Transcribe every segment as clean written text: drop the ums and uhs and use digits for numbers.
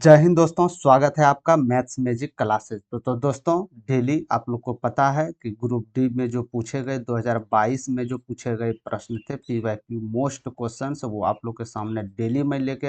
जय हिंद दोस्तों, स्वागत है आपका मैथ्स मैजिक क्लासेस। तो दोस्तों, डेली आप लोग को पता है कि ग्रुप डी में जो पूछे गए 2022 में जो पूछे गए प्रश्न थे पीवाईक्यू मोस्ट क्वेश्चंस, वो आप लोग के सामने डेली मैं लेके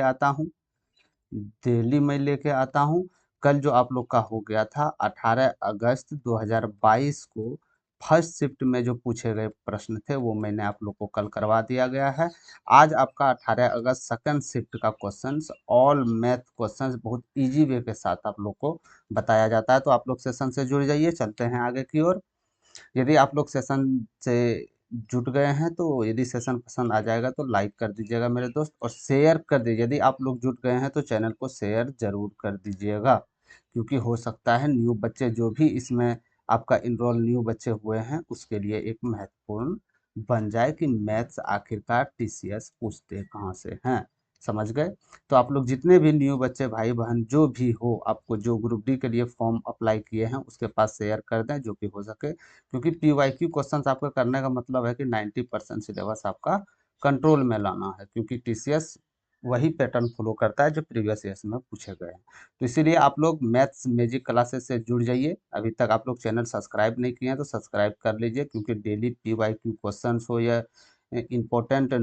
आता हूँ। कल जो आप लोग का हो गया था 18 अगस्त 2022 को फर्स्ट शिफ्ट में जो पूछे गए प्रश्न थे वो मैंने आप लोग को कल करवा दिया गया है। आज आपका 18 अगस्त सेकंड शिफ्ट का क्वेश्चंस, ऑल मैथ क्वेश्चंस बहुत इजी वे के साथ आप लोग को बताया जाता है। तो आप लोग सेशन से जुड़ जाइए, चलते हैं आगे की ओर। यदि आप लोग सेशन से जुट गए हैं तो यदि सेशन पसंद आ जाएगा तो लाइक कर दीजिएगा मेरे दोस्त, और शेयर कर दीजिए। यदि आप लोग जुट गए हैं तो चैनल को शेयर जरूर कर दीजिएगा, क्योंकि हो सकता है न्यू बच्चे जो भी इसमें आपका इनरोल न्यू बच्चे हुए हैं उसके लिए एक महत्वपूर्ण बन जाए कि मैथ्स आखिरकार टीसीएस पूछते कहाँ से हैं। समझ गए? तो आप लोग जितने भी न्यू बच्चे भाई बहन जो भी हो, आपको जो ग्रुप डी के लिए फॉर्म अप्लाई किए हैं उसके पास शेयर कर दें जो कि हो सके, क्योंकि पीवाईक्यू क्वेश्चंस आपका करने का मतलब है कि 90% सिलेबस आपका कंट्रोल में लाना है, क्योंकि टीसीएस वही पैटर्न फॉलो करता है जो प्रीवियस ईयर्स में पूछे गए हैं। तो इसीलिए आप लोग मैथ्स मैजिक क्लासेस से जुड़ जाइए। अभी तक आप लोग चैनल सब्सक्राइब नहीं किए हैं तो सब्सक्राइब कर लीजिए, क्योंकि डेली पीवाईक्यू क्वेश्चंस हो या इम्पोर्टेंट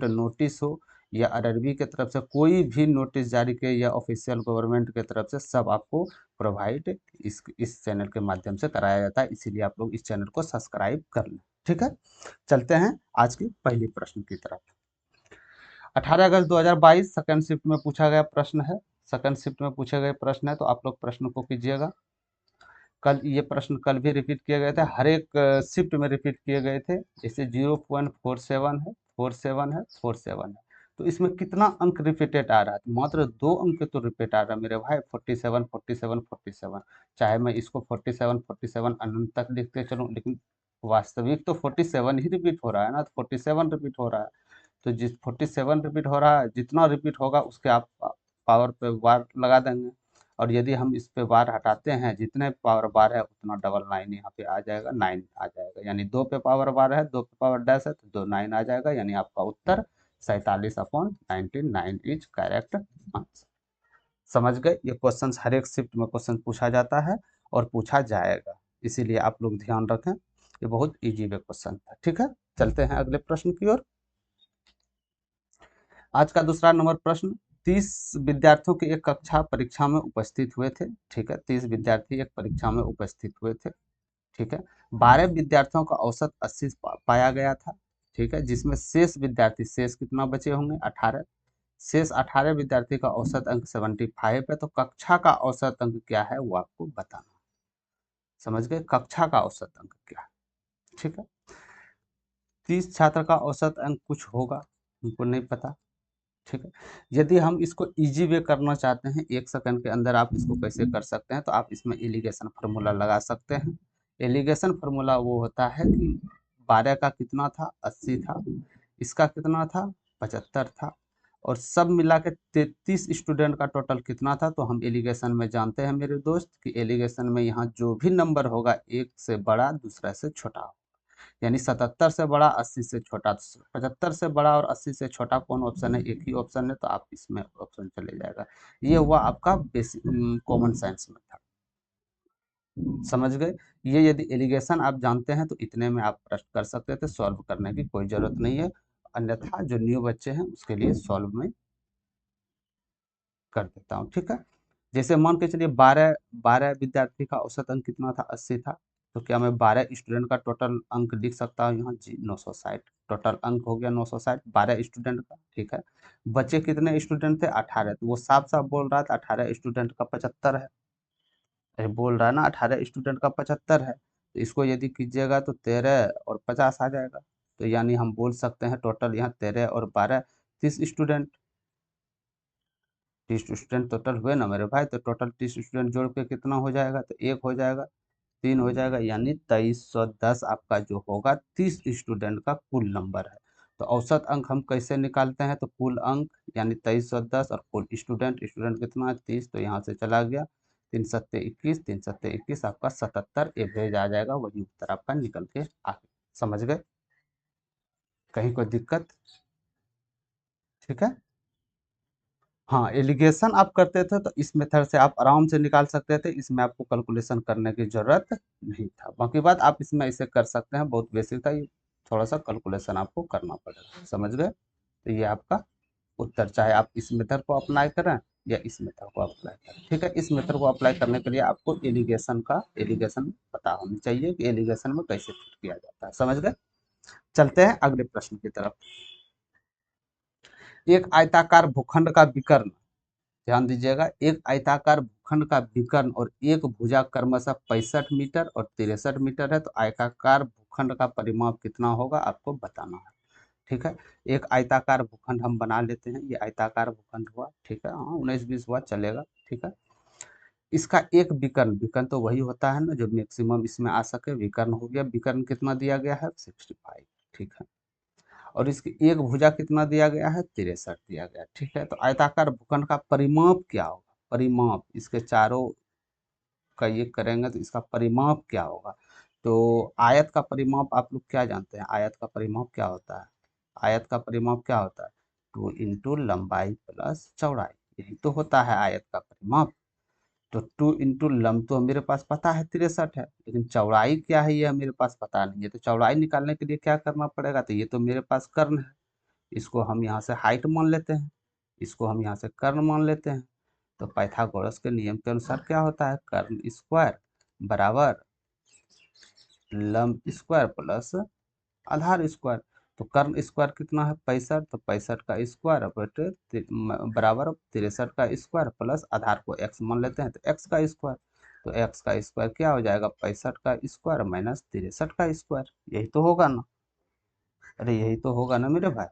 नोटिस हो या आरआरबी की तरफ से कोई भी नोटिस जारी किए या ऑफिशियल गवर्नमेंट की तरफ से, सब आपको प्रोवाइड इस चैनल के माध्यम से कराया जाता है। इसीलिए आप लोग इस चैनल को सब्सक्राइब कर लें। ठीक है, चलते हैं आज की पहली प्रश्न की तरफ। 18 अगस्त 2022 सेकंड शिफ्ट में पूछा गया प्रश्न है। सेकंड शिफ्ट में पूछे गए प्रश्न है तो आप लोग प्रश्न को कीजिएगा। कल ये प्रश्न कल भी रिपीट किए गए थे, हर एक शिफ्ट में रिपीट किए गए थे। जैसे 0.47 है, 47 है, 47 है, तो इसमें कितना अंक रिपीटेड आ रहा है? मात्र 2 अंक तो रिपीट आ रहा है मेरे भाई, 47 47 47। चाहे मैं इसको 47 47 अनंत तक लिखते चलूँ, लेकिन वास्तविक तो 47 ही रिपीट हो रहा है ना, तो 47 रिपीट हो रहा है। तो जिस 47 रिपीट हो रहा है, जितना रिपीट होगा उसके आप पावर पे वार लगा देंगे, और यदि हम इस पे बार हटाते हैं, जितने पावर बार है उतना डबल नाइन यहाँ पे आ जाएगा, 9 आ जाएगा। यानी 2 पे पावर बार है, 2 पे पावर डैश है, तो 2 9 आ जाएगा। यानी आपका उत्तर 47/99 इज करेक्ट आंसर। समझ गए? ये क्वेश्चन हर एक शिफ्ट में क्वेश्चन पूछा जाता है और पूछा जाएगा, इसीलिए आप लोग ध्यान रखें। ये बहुत इजी वे क्वेश्चन था। ठीक है, चलते हैं अगले प्रश्न की ओर। आज का दूसरा नंबर प्रश्न। 30 विद्यार्थियों की एक कक्षा परीक्षा में उपस्थित हुए थे। ठीक है, 30 विद्यार्थी एक परीक्षा में उपस्थित हुए थे। ठीक है, 12 विद्यार्थियों का औसत 80 पाया गया था। ठीक है, जिसमें शेष विद्यार्थी, शेष कितना बचे होंगे? 18। शेष 18 विद्यार्थी का औसत अंक 75 है। तो कक्षा का औसत अंक क्या है वो आपको बताना। समझ गए? कक्षा का औसत अंक क्या है? ठीक है, 30 छात्र का औसत अंक कुछ होगा, हमको नहीं पता। ठीक है, यदि हम इसको इजी वे करना चाहते हैं, 1 सेकंड के अंदर आप इसको कैसे कर सकते हैं, तो आप इसमें एलिगेशन फार्मूला लगा सकते हैं। एलिगेशन फार्मूला वो होता है कि 12 का कितना था? 80 था। इसका कितना था? 75 था। और सब मिला के 33 स्टूडेंट का टोटल कितना था? तो हम एलिगेशन में जानते हैं मेरे दोस्त कि एलिगेशन में यहाँ जो भी नंबर होगा, एक से बड़ा दूसरा से छोटा, यानी 77 से बड़ा 80 से छोटा। 75 से बड़ा और 80 से छोटा कौन ऑप्शन है? एक ही ऑप्शन है, तो आप इसमें ऑप्शन चले जाएगा। ये हुआ आपका बेसिक कॉमन साइंस में था। समझ गए? ये यदि एलिगेशन आप जानते हैं तो इतने में आप प्रश्न कर सकते थे, सॉल्व करने की कोई जरूरत नहीं है। अन्यथा जो न्यू बच्चे हैं उसके लिए सॉल्व में कर देता हूँ। ठीक है, जैसे मान के चलिए 12 विद्यार्थी का औसत अंक कितना था? 80 था। तो क्या मैं 12 स्टूडेंट का टोटल अंक लिख सकता हूँ यहाँ? जी, 960। टोटल अंक हो गया 960 12 स्टूडेंट का। ठीक है, बच्चे कितने स्टूडेंट थे? 18। तो वो साफ साफ बोल रहा था 18 स्टूडेंट का 75 है। अरे बोल रहा है ना 18 स्टूडेंट का 75 है, तो इसको यदि कीजिएगा तो 13 और 50 आ जाएगा। तो यानी हम बोल सकते हैं टोटल यहाँ 13 और 12 30 स्टूडेंट। 30 स्टूडेंट टोटल हुए ना मेरे भाई, तो टोटल 30 स्टूडेंट जोड़ के कितना हो जाएगा? तो 1 हो जाएगा, 3 हो जाएगा, यानी 2310 आपका जो होगा 30 स्टूडेंट का कुल नंबर है। तो औसत अंक हम कैसे निकालते हैं? तो कुल अंक यानी 2310 और कुल स्टूडेंट, स्टूडेंट कितना है? 30। तो यहाँ से चला गया, 3 सत्ते 21, 3 सत्ते 21, आपका 77 एवरेज आ जाएगा, वही उत्तर आपका निकल के आ गया। समझ गए? कहीं कोई दिक्कत? ठीक है, हाँ, एलिगेशन आप करते थे तो इस मेथड से आप आराम से निकाल सकते थे, इसमें आपको कैलकुलेशन करने की ज़रूरत नहीं था। बाकी बात आप इसमें इसे कर सकते हैं, बहुत बेसिक था, ये थोड़ा-सा कैलकुलेशन आपको करना पड़ेगा, समझ गए? तो ये आपका उत्तर, चाहे आप इस मेथड को अप्लाई करें या इस मेथड को अप्लाई करें, ठीक है? इस मेथड को अप्लाई करने के लिए आपको एलिगेशन पता होनी चाहिए कि एलिगेशन में कैसे फिट किया जाता है, समझ गए? चलते हैं अगले प्रश्न की तरफ। एक आयताकार भूखंड का विकर्ण, ध्यान दीजिएगा, एक आयताकार भूखंड का विकर्ण और एक भुजा क्रमशः 65 मीटर और 63 मीटर है, तो आयताकार भूखंड का परिमाप कितना होगा आपको बताना है, ठीक है? एक आयताकार भूखंड हम बना लेते हैं, ये आयताकार भूखंड हुआ, ठीक है? हाँ, 19-20 हुआ चलेगा, ठीक है? इसका एक विकर्ण, विकर्ण तो वही होता है ना जो मैक्सिमम इसमें आ सके, विकर्ण हो गया, विकर्ण कितना दिया गया है 65, ठीक है? और इसकी एक भुजा कितना दिया गया है 63 दिया गया, ठीक है? तो आयताकार भूखंड का परिमाप क्या होगा, परिमाप इसके चारों का ये करेंगे तो इसका परिमाप क्या होगा। तो आयत का परिमाप आप लोग क्या जानते हैं, आयत का परिमाप क्या होता है, आयत का परिमाप क्या होता है, 2 इंटू लंबाई प्लस चौड़ाई, यही तो होता है आयत का परिमाप। तो 2 इंटू लंब तो मेरे पास पता है 63 है, लेकिन चौड़ाई क्या है ये मेरे पास पता नहीं है, तो चौड़ाई निकालने के लिए क्या करना पड़ेगा, तो ये तो मेरे पास कर्ण है, इसको हम यहाँ से हाइट मान लेते हैं, इसको हम यहाँ से कर्ण मान लेते हैं। तो पाइथागोरस के नियम के अनुसार क्या होता है, कर्ण स्क्वायर बराबर लंब स्क्वायर प्लस आधार स्क्वायर। तो कर्ण स्क्वायर कितना है 65, तो 65 का स्क्वायर बटे बराबर 63 का स्क्वायर प्लस आधार को एक्स मान लेते हैं, तो एक्स का स्क्वायर। तो एक्स का स्क्वायर क्या हो जाएगा 65 का स्क्वायर माइनस 63 का स्क्वायर, यही तो होगा ना, अरे यही तो होगा ना मेरे भाई।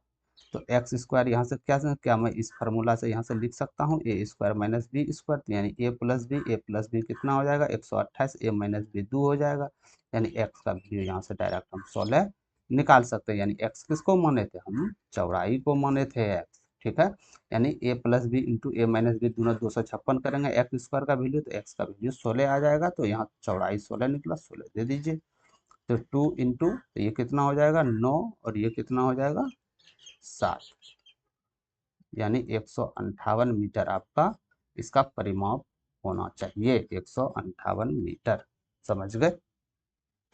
तो एक्स स्क्वायर यहाँ से क्या मैं इस फार्मूला से यहाँ से लिख सकता हूँ ए स्क्वायर माइनस बी स्क्वायर, यानी ए प्लस बी कितना हो जाएगा 128, ए माइनस बी 2 हो जाएगा, यानी एक्स का वैल्यू यहाँ से डायरेक्ट हम 16 निकाल सकते हैं। यानी एक्स किसको माने थे हम, चौड़ाई को माने थे एक्स, ठीक है? यानी ए प्लस बी इंटू ए माइनस बी दोनों 256 करेंगे एक्स स्क्वायर का वैल्यू, तो एक्स का वैल्यू 16 आ जाएगा, तो यहाँ चौड़ाई 16 निकला, 16 दे दीजिए। तो 2 इंटू तो ये कितना हो जाएगा 9 और ये कितना हो जाएगा 7, यानी 158 मीटर आपका इसका परिमाप होना चाहिए, 158 मीटर, समझ गए?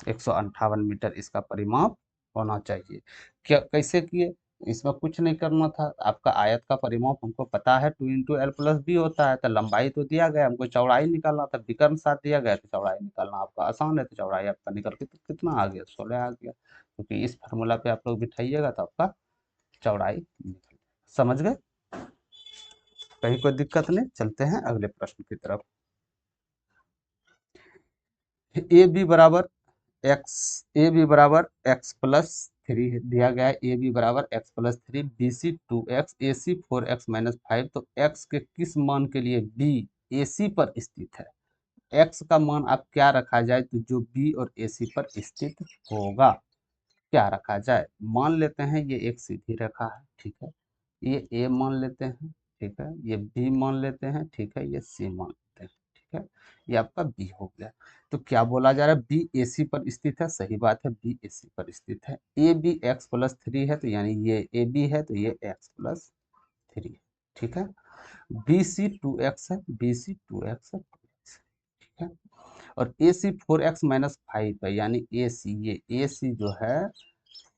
158 मीटर इसका परिमाप होना चाहिए। क्या कैसे किए, इसमें कुछ नहीं करना था, आपका आयत का परिमाप हमको पता है 2 इंटू एल प्लस बी होता है, तो लंबाई तो दिया गया, हमको चौड़ाई निकालना था, विकर्ण साथ दिया गया, तो चौड़ाई निकालना आपका आसान है, तो चौड़ाई आपका निकल के तो कितना आ गया 16 आ गया, क्योंकि इस फार्मूला पे आप लोग बिठाइएगा तो आपका चौड़ाई निकल, समझ गए? कहीं कोई दिक्कत नहीं, चलते हैं अगले प्रश्न की तरफ। ए बी बराबर एक्स, ए बी बराबर एक्स प्लस थ्री दिया गया है, ए बी बराबर x plus three, B C 2x, A C 4x minus 5, तो x के किस मान के लिए b ए सी पर स्थित है, x का मान आप क्या रखा जाए तो जो b और ए सी पर स्थित होगा, क्या रखा जाए, मान लेते हैं ये एक सीधी रेखा है, ठीक है? ये ए मान लेते हैं, ठीक है? ये बी मान लेते हैं, ठीक है? ये सी मान लेते हैं, ठीक है? ये आपका बी हो गया। तो क्या बोला जा रहा है, बी ए सी पर स्थित है, सही बात है, बी ए सी पर स्थित है। A B x plus three है, तो यानी ये ए बी है, तो ये एक्स प्लस थ्री, ठीक है? बी सी 2x है, बी सी 2x है, 2x, ठीक है? और ए सी 4x माइनस 5 है, यानी ए सी, ये ए सी जो है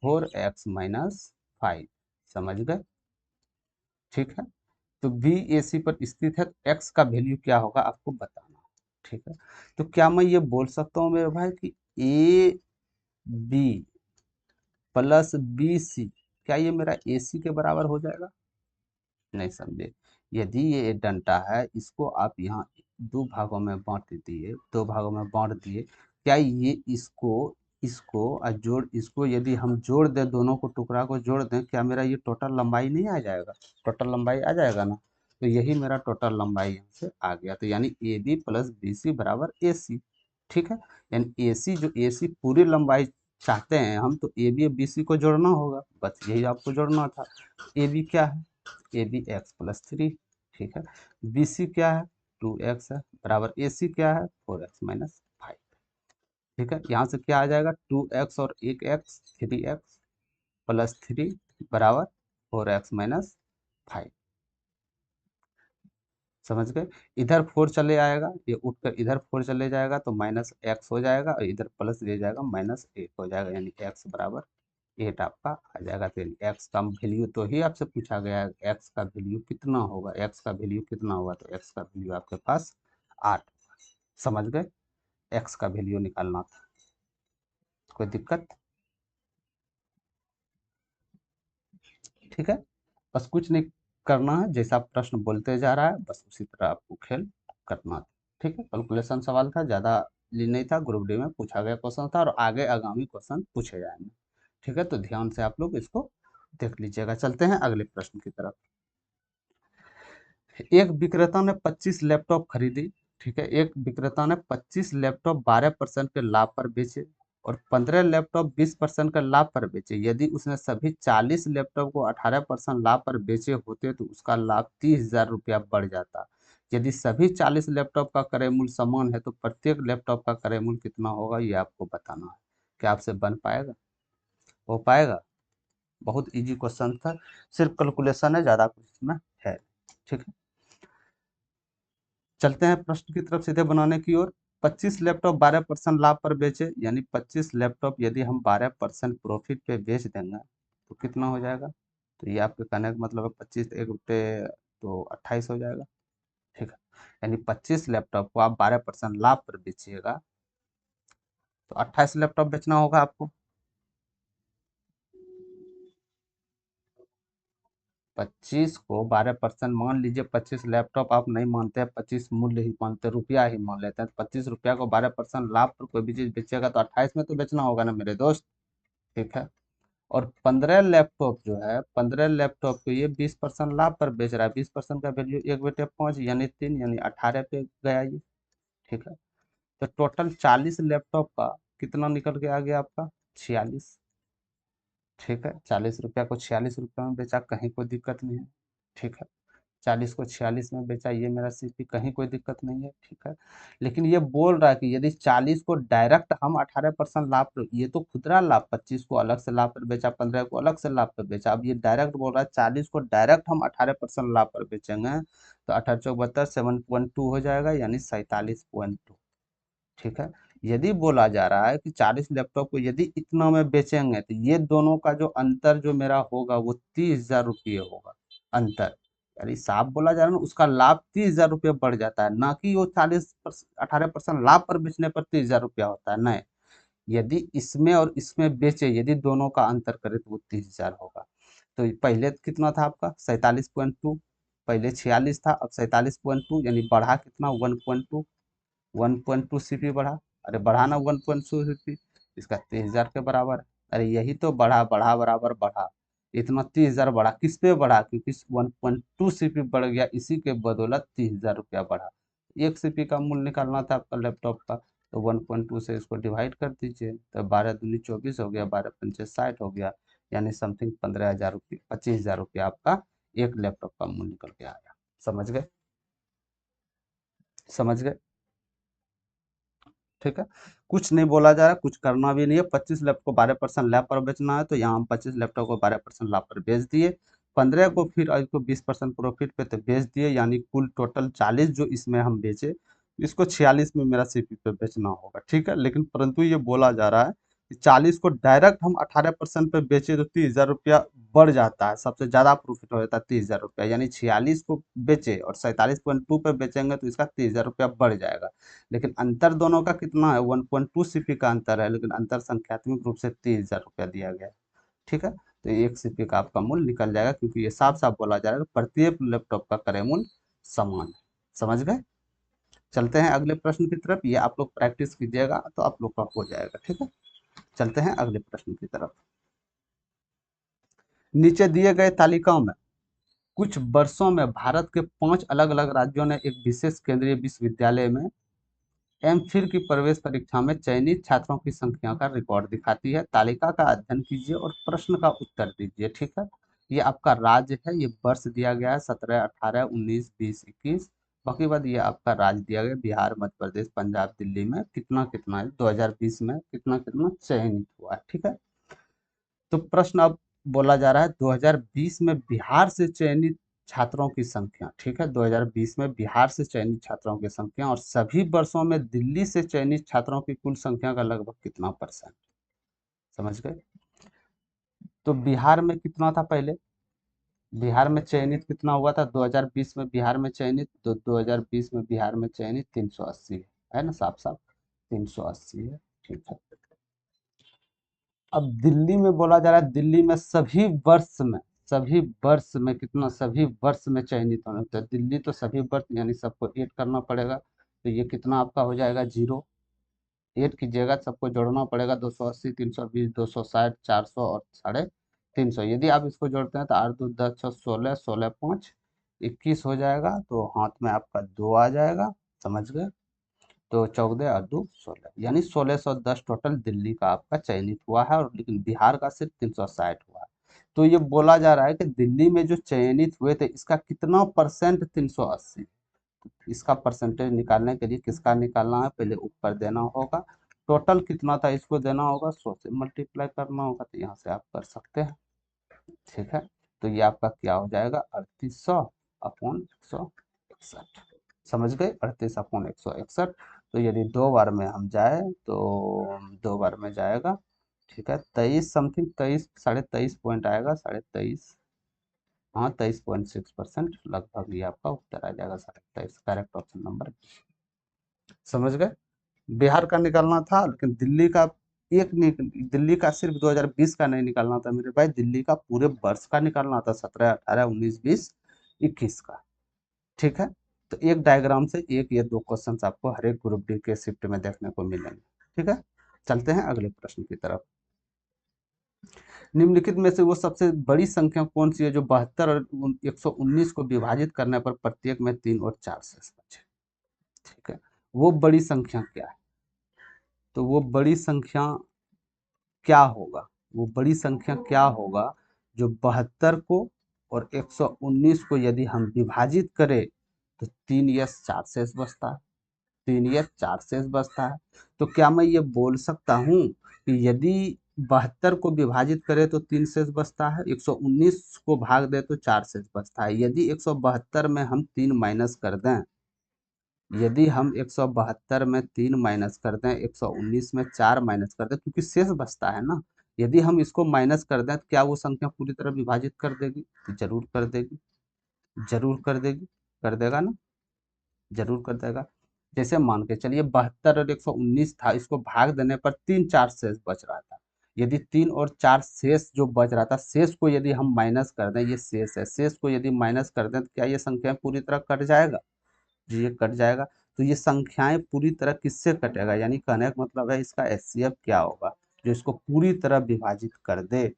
4x-5, समझ गए? ठीक है? तो बी ए सी पर स्थित है, तो एक्स का वैल्यू क्या होगा आपको बताना, ठीक है? तो क्या मैं ये बोल सकता हूँ मेरे भाई कि A B plus B C, क्या ये मेरा ए सी के बराबर हो जाएगा? नहीं समझे। यदि ये डंटा है, इसको आप यहाँ दो भागों में बांट दिए, दो भागों में बांट दिए, क्या ये इसको इसको और जोड़, इसको यदि हम जोड़ दें, दोनों को टुकड़ा को जोड़ दें, क्या मेरा ये टोटल लंबाई नहीं आ जाएगा, टोटल लंबाई आ जाएगा ना? तो यही मेरा टोटल लंबाई यहाँ से आ गया, तो यानी A B plus B C बराबर ए सी, ठीक है? यानी ए सी, जो ए सी पूरी लंबाई चाहते हैं हम, तो ए बी और बी सी को जोड़ना होगा, बस यही आपको जोड़ना था। ए बी क्या है, A B x plus three, ठीक है? बी सी क्या है 2x है, बराबर ए सी क्या है 4x माइनस 5, ठीक है? यहाँ से क्या आ जाएगा 2x और एक एक्स 3x प्लस थ्री बराबर 4x माइनस 5, समझ गए। इधर 4 चले आएगा, ये उठकर इधर 4 चले जाएगा तो माइनस एक्स हो जाएगा, और इधर प्लस ले जाएगा माइनस 8 हो जाएगा, यानी एक्स बराबर 8 आपका आ जाएगा। तो एक्स का वैल्यू तो ही आपसे पूछा गया है, एक्स का वैल्यू कितना होगा, एक्स का वैल्यू कितना होगा, तो एक्स का वैल्यू आपके पास 8। समझ गए, एक्स का वैल्यू निकालना था। कोई दिक्कत? ठीक है, बस कुछ नहीं करना है, जैसा प्रश्न बोलते जा रहा है बस उसी तरह आपको खेल करना था। ठीक है, कैलकुलेशन सवाल था, ज़्यादा नहीं था, ग्रुप डी में पूछा गया क्वेश्चन था, और आगे आगामी क्वेश्चन पूछे जाएंगे। ठीक है, तो ध्यान से आप लोग इसको देख लीजिएगा। चलते हैं अगले प्रश्न की तरफ। एक विक्रेता ने 25 लैपटॉप खरीदी। ठीक है, एक विक्रेता ने 25 लैपटॉप 12% के लाभ पर बेचे, और 15 लैपटॉप 20% के लाभ पर बेचे। यदि उसने सभी 40 लैपटॉप को 18% लाभ पर बेचे होते तो उसका लाभ 30,000 रुपया बढ़ जाता। यदि सभी 40 लैपटॉप का क्रय मूल्य समान है तो प्रत्येक लैपटॉप का क्रय मूल्य कितना होगा, ये आपको बताना है। क्या आपसे बन पाएगा? हो पाएगा? बहुत इजी क्वेश्चन था, सिर्फ कैलकुलेशन है, ज़्यादा कुछ इसमें है। ठीक है, चलते हैं प्रश्न की तरफ सीधे बनाने की ओर। 25 लैपटॉप 12% लाभ पर बेचे, यानी 25 लैपटॉप यदि हम 12% प्रॉफिट पे बेच देंगे तो कितना हो जाएगा? तो ये आपके कहने का मतलब है 25 एक रुपये तो 28 हो जाएगा। ठीक है, यानी 25 लैपटॉप को आप 12% लाभ पर बेचिएगा तो 28 लैपटॉप बेचना होगा आपको। 25 को 12% मान लीजिए, 25 लैपटॉप आप नहीं मानते हैं, 25 मूल्य ही मानते, रुपया ही मान लेते हैं, तो 25 रुपया को 12% लाभ पर कोई भी चीज बेचेगा तो 28 में तो बेचना होगा ना मेरे दोस्त। ठीक है, और 15 लैपटॉप जो है, 15 लैपटॉप को ये 20% लाभ पर बेच रहा है, 20% का वैल्यू 1/5 यानी 3, यानी 18 पे गया ये। ठीक है, तो टोटल 40 लैपटॉप का कितना निकल के आ गया आपका? 46। ठीक है, 40 रुपया को 46 रुपया में बेचा, कहीं कोई दिक्कत नहीं है। ठीक है, 40 को 46 में बेचा, ये मेरा सीपी, कहीं कोई दिक्कत नहीं है। ठीक है, लेकिन ये बोल रहा है कि यदि 40 को डायरेक्ट हम 18% लाभ पर, ये तो खुदरा लाभ, 25 को अलग से लाभ पर बेचा, 15 को अलग से लाभ पर बेचा, अब ये डायरेक्ट बोल रहा है 40 को डायरेक्ट हम 18% लाभ पर बेचेंगे तो 18 चौक 72 7.2 हो जाएगा, यानी 47.2। ठीक है, यदि बोला जा रहा है कि 40 लैपटॉप को यदि इतना में बेचेंगे तो ये दोनों का जो अंतर जो मेरा होगा वो 30,000 रुपये होगा अंतर। यानी साफ बोला जा रहा है ना, उसका लाभ 30,000 रुपये बढ़ जाता है, ना कि वो 18% लाभ पर बेचने पर 30,000 रुपया होता है, नहीं। यदि इसमें और इसमें बेचे, यदि दोनों का अंतर करे तो वो 30,000 होगा। तो पहले कितना था आपका? 47.2। पहले 46 था, अब 47.2, यानी बढ़ा कितना? 1.2। 1.2 सीपी बढ़ा। अरे बढ़ा ना 1.2 सीपी, इसका 30,000 के बराबर है। अरे यही तो बढ़ा, बढ़ा बराबर बढ़ा, इतना 30,000 बढ़ा, किस पे बढ़ा? क्योंकि 1.2 सीपी बढ़ गया, इसी के बदौलत 30,000 रुपया बढ़ा। एक सीपी का मूल्य निकालना था आपका लैपटॉप का, तो 1.2 से इसको डिवाइड कर दीजिए, तो 12 दूनी 24 हो गया, 12 पंचे 60 हो गया, यानी समथिंग 15,000 रुपये 25,000 रुपया आपका एक लैपटॉप का मूल्य निकल के आया। समझ गए? समझ गए? ठीक है, कुछ नहीं बोला जा रहा, कुछ करना भी नहीं है। 25 लैप को 12% लैप पर बेचना है, तो यहाँ हम 25 लैपटॉप को 12% लैप पर बेच दिए, 15 को फिर इसको 20% प्रॉफिट पे तो बेच दिए, यानी कुल टोटल 40 जो इसमें हम बेचे, इसको 46 में मेरा सीपी पे बेचना होगा। ठीक है, लेकिन परंतु ये बोला जा रहा है कि 40 को डायरेक्ट हम 18% पे बेचे तो 30,000 रुपया बढ़ जाता है, सबसे ज़्यादा प्रॉफिट हो जाता है 30,000 रुपया, यानी 46 को बेचे और 47.2 पे बेचेंगे तो इसका 30,000 रुपया बढ़ जाएगा। लेकिन अंतर दोनों का कितना है? 1.2 सीपी का अंतर है, लेकिन अंतर संख्यात्मक रूप से 30,000 रुपया दिया गया है। ठीक है, तो एक सीपी का आपका मूल्य निकल जाएगा, क्योंकि ये साफ साफ बोला जा रहा है कि प्रत्येक लैपटॉप का क्रय मूल्य समान है। समझ गए? चलते हैं अगले प्रश्न की तरफ, ये आप लोग प्रैक्टिस कीजिएगा तो आप लोग का हो जाएगा। ठीक है, चलते हैं अगले प्रश्न की तरफ। नीचे दिए गए तालिकाओं में कुछ वर्षों में भारत के 5 अलग अलग राज्यों ने एक विशेष केंद्रीय विश्वविद्यालय में एमफिल की प्रवेश परीक्षा में चयनित छात्रों की संख्या का रिकॉर्ड दिखाती है। तालिका का अध्ययन कीजिए और प्रश्न का उत्तर दीजिए। ठीक है, ये आपका राज्य है, ये वर्ष दिया गया है 17, 18, 19, 20, 21। बाकी बाद ये आपका राज्य दिया गया, बिहार, मध्य प्रदेश, पंजाब, दिल्ली में कितना कितना है, 2020 में कितना कितना चयनित हुआ है। ठीक है, तो प्रश्न अब बोला जा रहा है 2020 में बिहार से चयनित छात्रों की संख्या, ठीक है, 2020 में बिहार से चयनित छात्रों की संख्या और सभी वर्षों में दिल्ली से चयनित छात्रों की कुल संख्या का लगभग कितना परसेंट, समझ गए। तो बिहार में कितना था पहले, बिहार में चयनित कितना हुआ था 2020 में, बिहार में चयनित, तो 2020 में बिहार में चयनित 380 है ना, साफ साफ 380 है, ठीक है। अब दिल्ली में बोला जा रहा है, दिल्ली में सभी वर्ष में कितना, सभी वर्ष में चयनित होना, तो दिल्ली तो सभी वर्ष यानी सबको ऐड करना पड़ेगा, तो ये कितना आपका हो जाएगा 0, ऐड कीजिएगा, सबको जोड़ना पड़ेगा, 280, 320, 260, 400 और 350। यदि आप इसको जोड़ते हैं तो 8 2 10 6 16, 16 5 21 हो जाएगा, तो हाथ में आपका 2 आ जाएगा, समझ गए। तो 14 और 2 16, यानी 1610 टोटल दिल्ली का आपका चयनित हुआ है, और लेकिन बिहार का सिर्फ 360 हुआ है। तो ये बोला जा रहा है कि दिल्ली में जो चयनित हुए थे इसका कितना परसेंट 380, इसका परसेंटेज निकालने के लिए किसका निकालना है, पहले ऊपर देना होगा, टोटल कितना था इसको देना होगा, 100 से मल्टीप्लाई करना होगा, तो यहाँ से आप कर सकते हैं, ठीक है। तो ये आपका क्या हो जाएगा 3800 अपॉन 161, समझ गए, 38 अपॉन 161। तो यदि 2 बार में हम जाए तो 2 बार में जाएगा, ठीक है, 23 समथिंग, 23 23.5 पॉइंट आएगा, 23.5, हाँ 23.6% लगभग ये आपका उत्तर आ जाएगा, 23, करेक्ट ऑप्शन नंबर, समझ गए। बिहार का निकालना था, लेकिन दिल्ली का दिल्ली का सिर्फ 2020 का नहीं निकालना था मेरे भाई, दिल्ली का पूरे वर्ष का निकालना था, 17 18 19 20 21 का, ठीक है। तो एक डायग्राम से एक या दो क्वेश्चंस आपको हर एक ग्रुप डी के शिफ्ट में देखने को मिलेंगे, ठीक है। चलते हैं अगले प्रश्न की तरफ। निम्नलिखित में से वो सबसे बड़ी संख्या कौन सी है जो 72 और 119 को विभाजित करने पर प्रत्येक में 3 और 4 शेष बचे, ठीक है। वो बड़ी संख्या क्या है, तो वो बड़ी संख्या क्या होगा, वो बड़ी संख्या क्या होगा जो 72 को और 119 को यदि हम विभाजित करें तो 3 या 4 शेष बचता है, 3 या 4 शेष बचता है। तो क्या मैं ये बोल सकता हूँ कि यदि 72 को विभाजित करें तो 3 शेष बचता है, 119 को भाग दे तो 4 शेष बचता है, यदि 172 में हम 3 माइनस कर दें, यदि हम 172 में 3 माइनस कर दें, 119 में 4 माइनस कर दें, क्योंकि शेष बचता है ना, यदि हम इसको माइनस कर दें तो क्या वो संख्या पूरी तरह विभाजित कर देगी, तो जरूर कर देगी, जरूर कर देगी, कर देगा ना, जरूर कर देगा। जैसे मान के चलिए 72 और 119 था, इसको भाग देने पर 3 4 शेष बच रहा था, यदि 3 और 4 शेष जो बच रहा था, शेष को यदि हम माइनस कर दें, ये शेष है, शेष को यदि माइनस कर दें तो क्या ये संख्या पूरी तरह कट जाएगा, जी ये कट जाएगा। तो ये संख्याएं पूरी तरह किससे कटेगा, यानी कहने का मतलब है इसका एचसीएफ क्या होगा, जो इसको पूरी तरह विभाजित कर दे,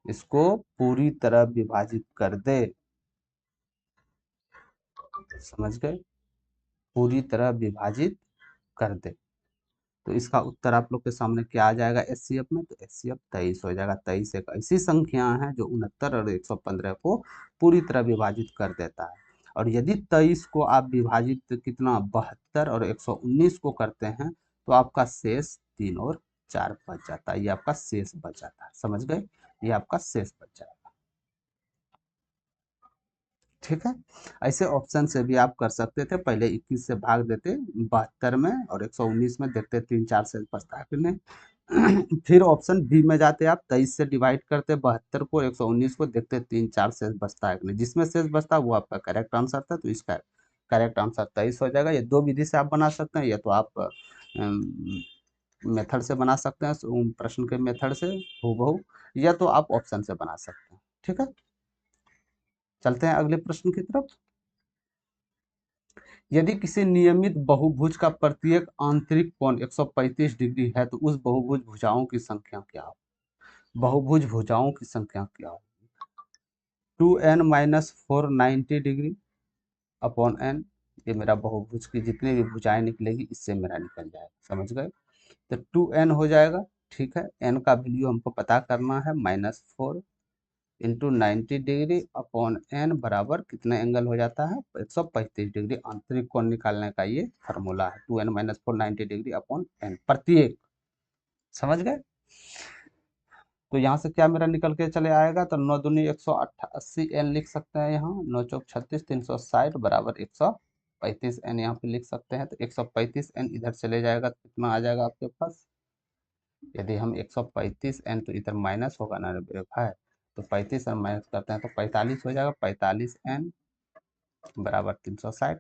इसको पूरी तरह विभाजित कर दे, समझ गए, पूरी तरह विभाजित कर दे। तो इसका उत्तर आप लोग के सामने क्या आ जाएगा एचसीएफ में, तो एचसीएफ 23 हो जाएगा। 23 एक ऐसी संख्या है जो 69 और 115 को पूरी तरह विभाजित कर देता है। और यदि 23 को आप विभाजित कितना 72 और 119 को करते हैं तो आपका शेष 3 और 4 बच जाता है, ये आपका शेष बच जाता है, समझ गए, ये आपका शेष बच जाएगा, ठीक है। ऐसे ऑप्शन से भी आप कर सकते थे, पहले 21 से भाग देते 72 में और 119 में, देखते 3 4 से बचता है कि नहीं। फिर ऑप्शन बी में जाते आप 23 से डिवाइड करते 72 को 119 को, देखते 3 4 शेष बचता है कि नहीं, जिसमें शेष बचता है वो आपका करेक्ट आंसर था, तो इसका करेक्ट आंसर 23 हो जाएगा। ये दो विधि से आप बना सकते हैं, या तो आप मेथड से बना सकते हैं, प्रश्न के मेथड से हूबहू, या तो आप ऑप्शन से बना सकते हैं, ठीक है। चलते हैं अगले प्रश्न की तरफ। यदि किसी नियमित बहुभुज का प्रत्येक आंतरिक कोण 135 डिग्री है तो उस बहुभुज भुजाओं की संख्या क्या हो, बहुभुज भुजाओं की संख्या क्या हो, 2n minus 490 degree upon n, ये मेरा बहुभुज की जितनी भी भुजाएं निकलेगी इससे मेरा निकल जाएगा, समझ गए। तो 2n हो जाएगा, ठीक है, n का वैल्यू हमको पता करना है, -4 इंटू 90 डिग्री अपॉन एन बराबर कितने एंगल हो जाता है 135 डिग्री, आंतरिक कोण निकालने का ये फार्मूला है, 2n minus 4 90 degree upon N प्रत्येक, समझ गए। तो यहाँ से क्या मेरा निकल के चले आएगा, तो 9 दूनी 180 n लिख सकते हैं यहाँ, 9 चौक 36, 360 बराबर 135 n यहाँ पे लिख सकते हैं। तो 135n इधर चले जाएगा तो कितना आ जाएगा आपके पास, यदि हम 135n, तो इधर माइनस होगा ना मेरे भाई, तो 35 n माइनस करते हैं तो 45 हो जाएगा, 45n बराबर 360,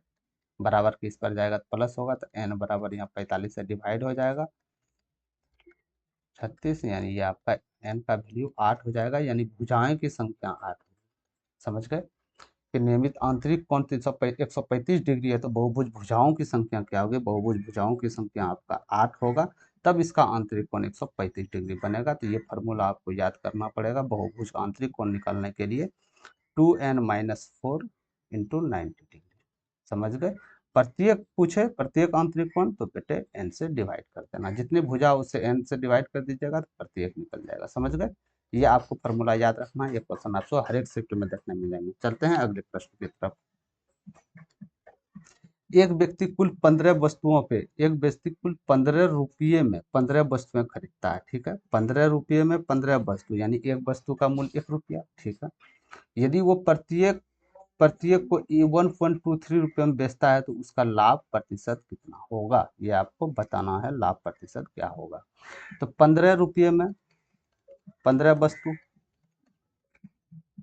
बराबर के इस पर जाएगा तो प्लस होगा, तो n बराबर यहाँ 45 से डिवाइड हो जाएगा 36, यानी ये आपका n का वैल्यू 8 हो जाएगा, यानी भुजाएं की संख्या 8। समझ गए कि नियमित आंतरिक कोण 135 डिग्री है, तो बहुभुज भुजाओं की संख्या क्या होगी, बहुभुज भुजाओं की संख्या आपका 8 होगा, तब इसका आंतरिक कोण 135 डिग्री बनेगा। तो ये फार्मूला आपको याद करना पड़ेगा बहुभुज आंतरिक कोण निकालने के लिए, 2n-4 इंटू 90 डिग्री। समझ गए, प्रत्येक पूछे प्रत्येक आंतरिक कोण, तो बेटे n से डिवाइड कर देना, जितनी भुजा उससे n से डिवाइड कर दीजिएगा तो प्रत्येक निकल जाएगा। समझ गए, ये आपको फार्मूला याद रखना है, ये क्वेश्चन आपको हर एक शिफ्ट में देखने मिलेंगे। चलते हैं अगले प्रश्न की तरफ। एक व्यक्ति कुल 15 वस्तुओं पे, एक व्यक्ति कुल 15 रुपये में 15 वस्तुएं खरीदता है, ठीक है, 15 रुपये में 15 वस्तु, यानी एक वस्तु का मूल्य 1 रुपया, ठीक है। यदि वो प्रत्येक प्रत्येक को 1.23 रुपये में बेचता है, तो उसका लाभ प्रतिशत कितना होगा, ये आपको बताना है, लाभ प्रतिशत क्या होगा। तो 15 रुपये में 15 वस्तु,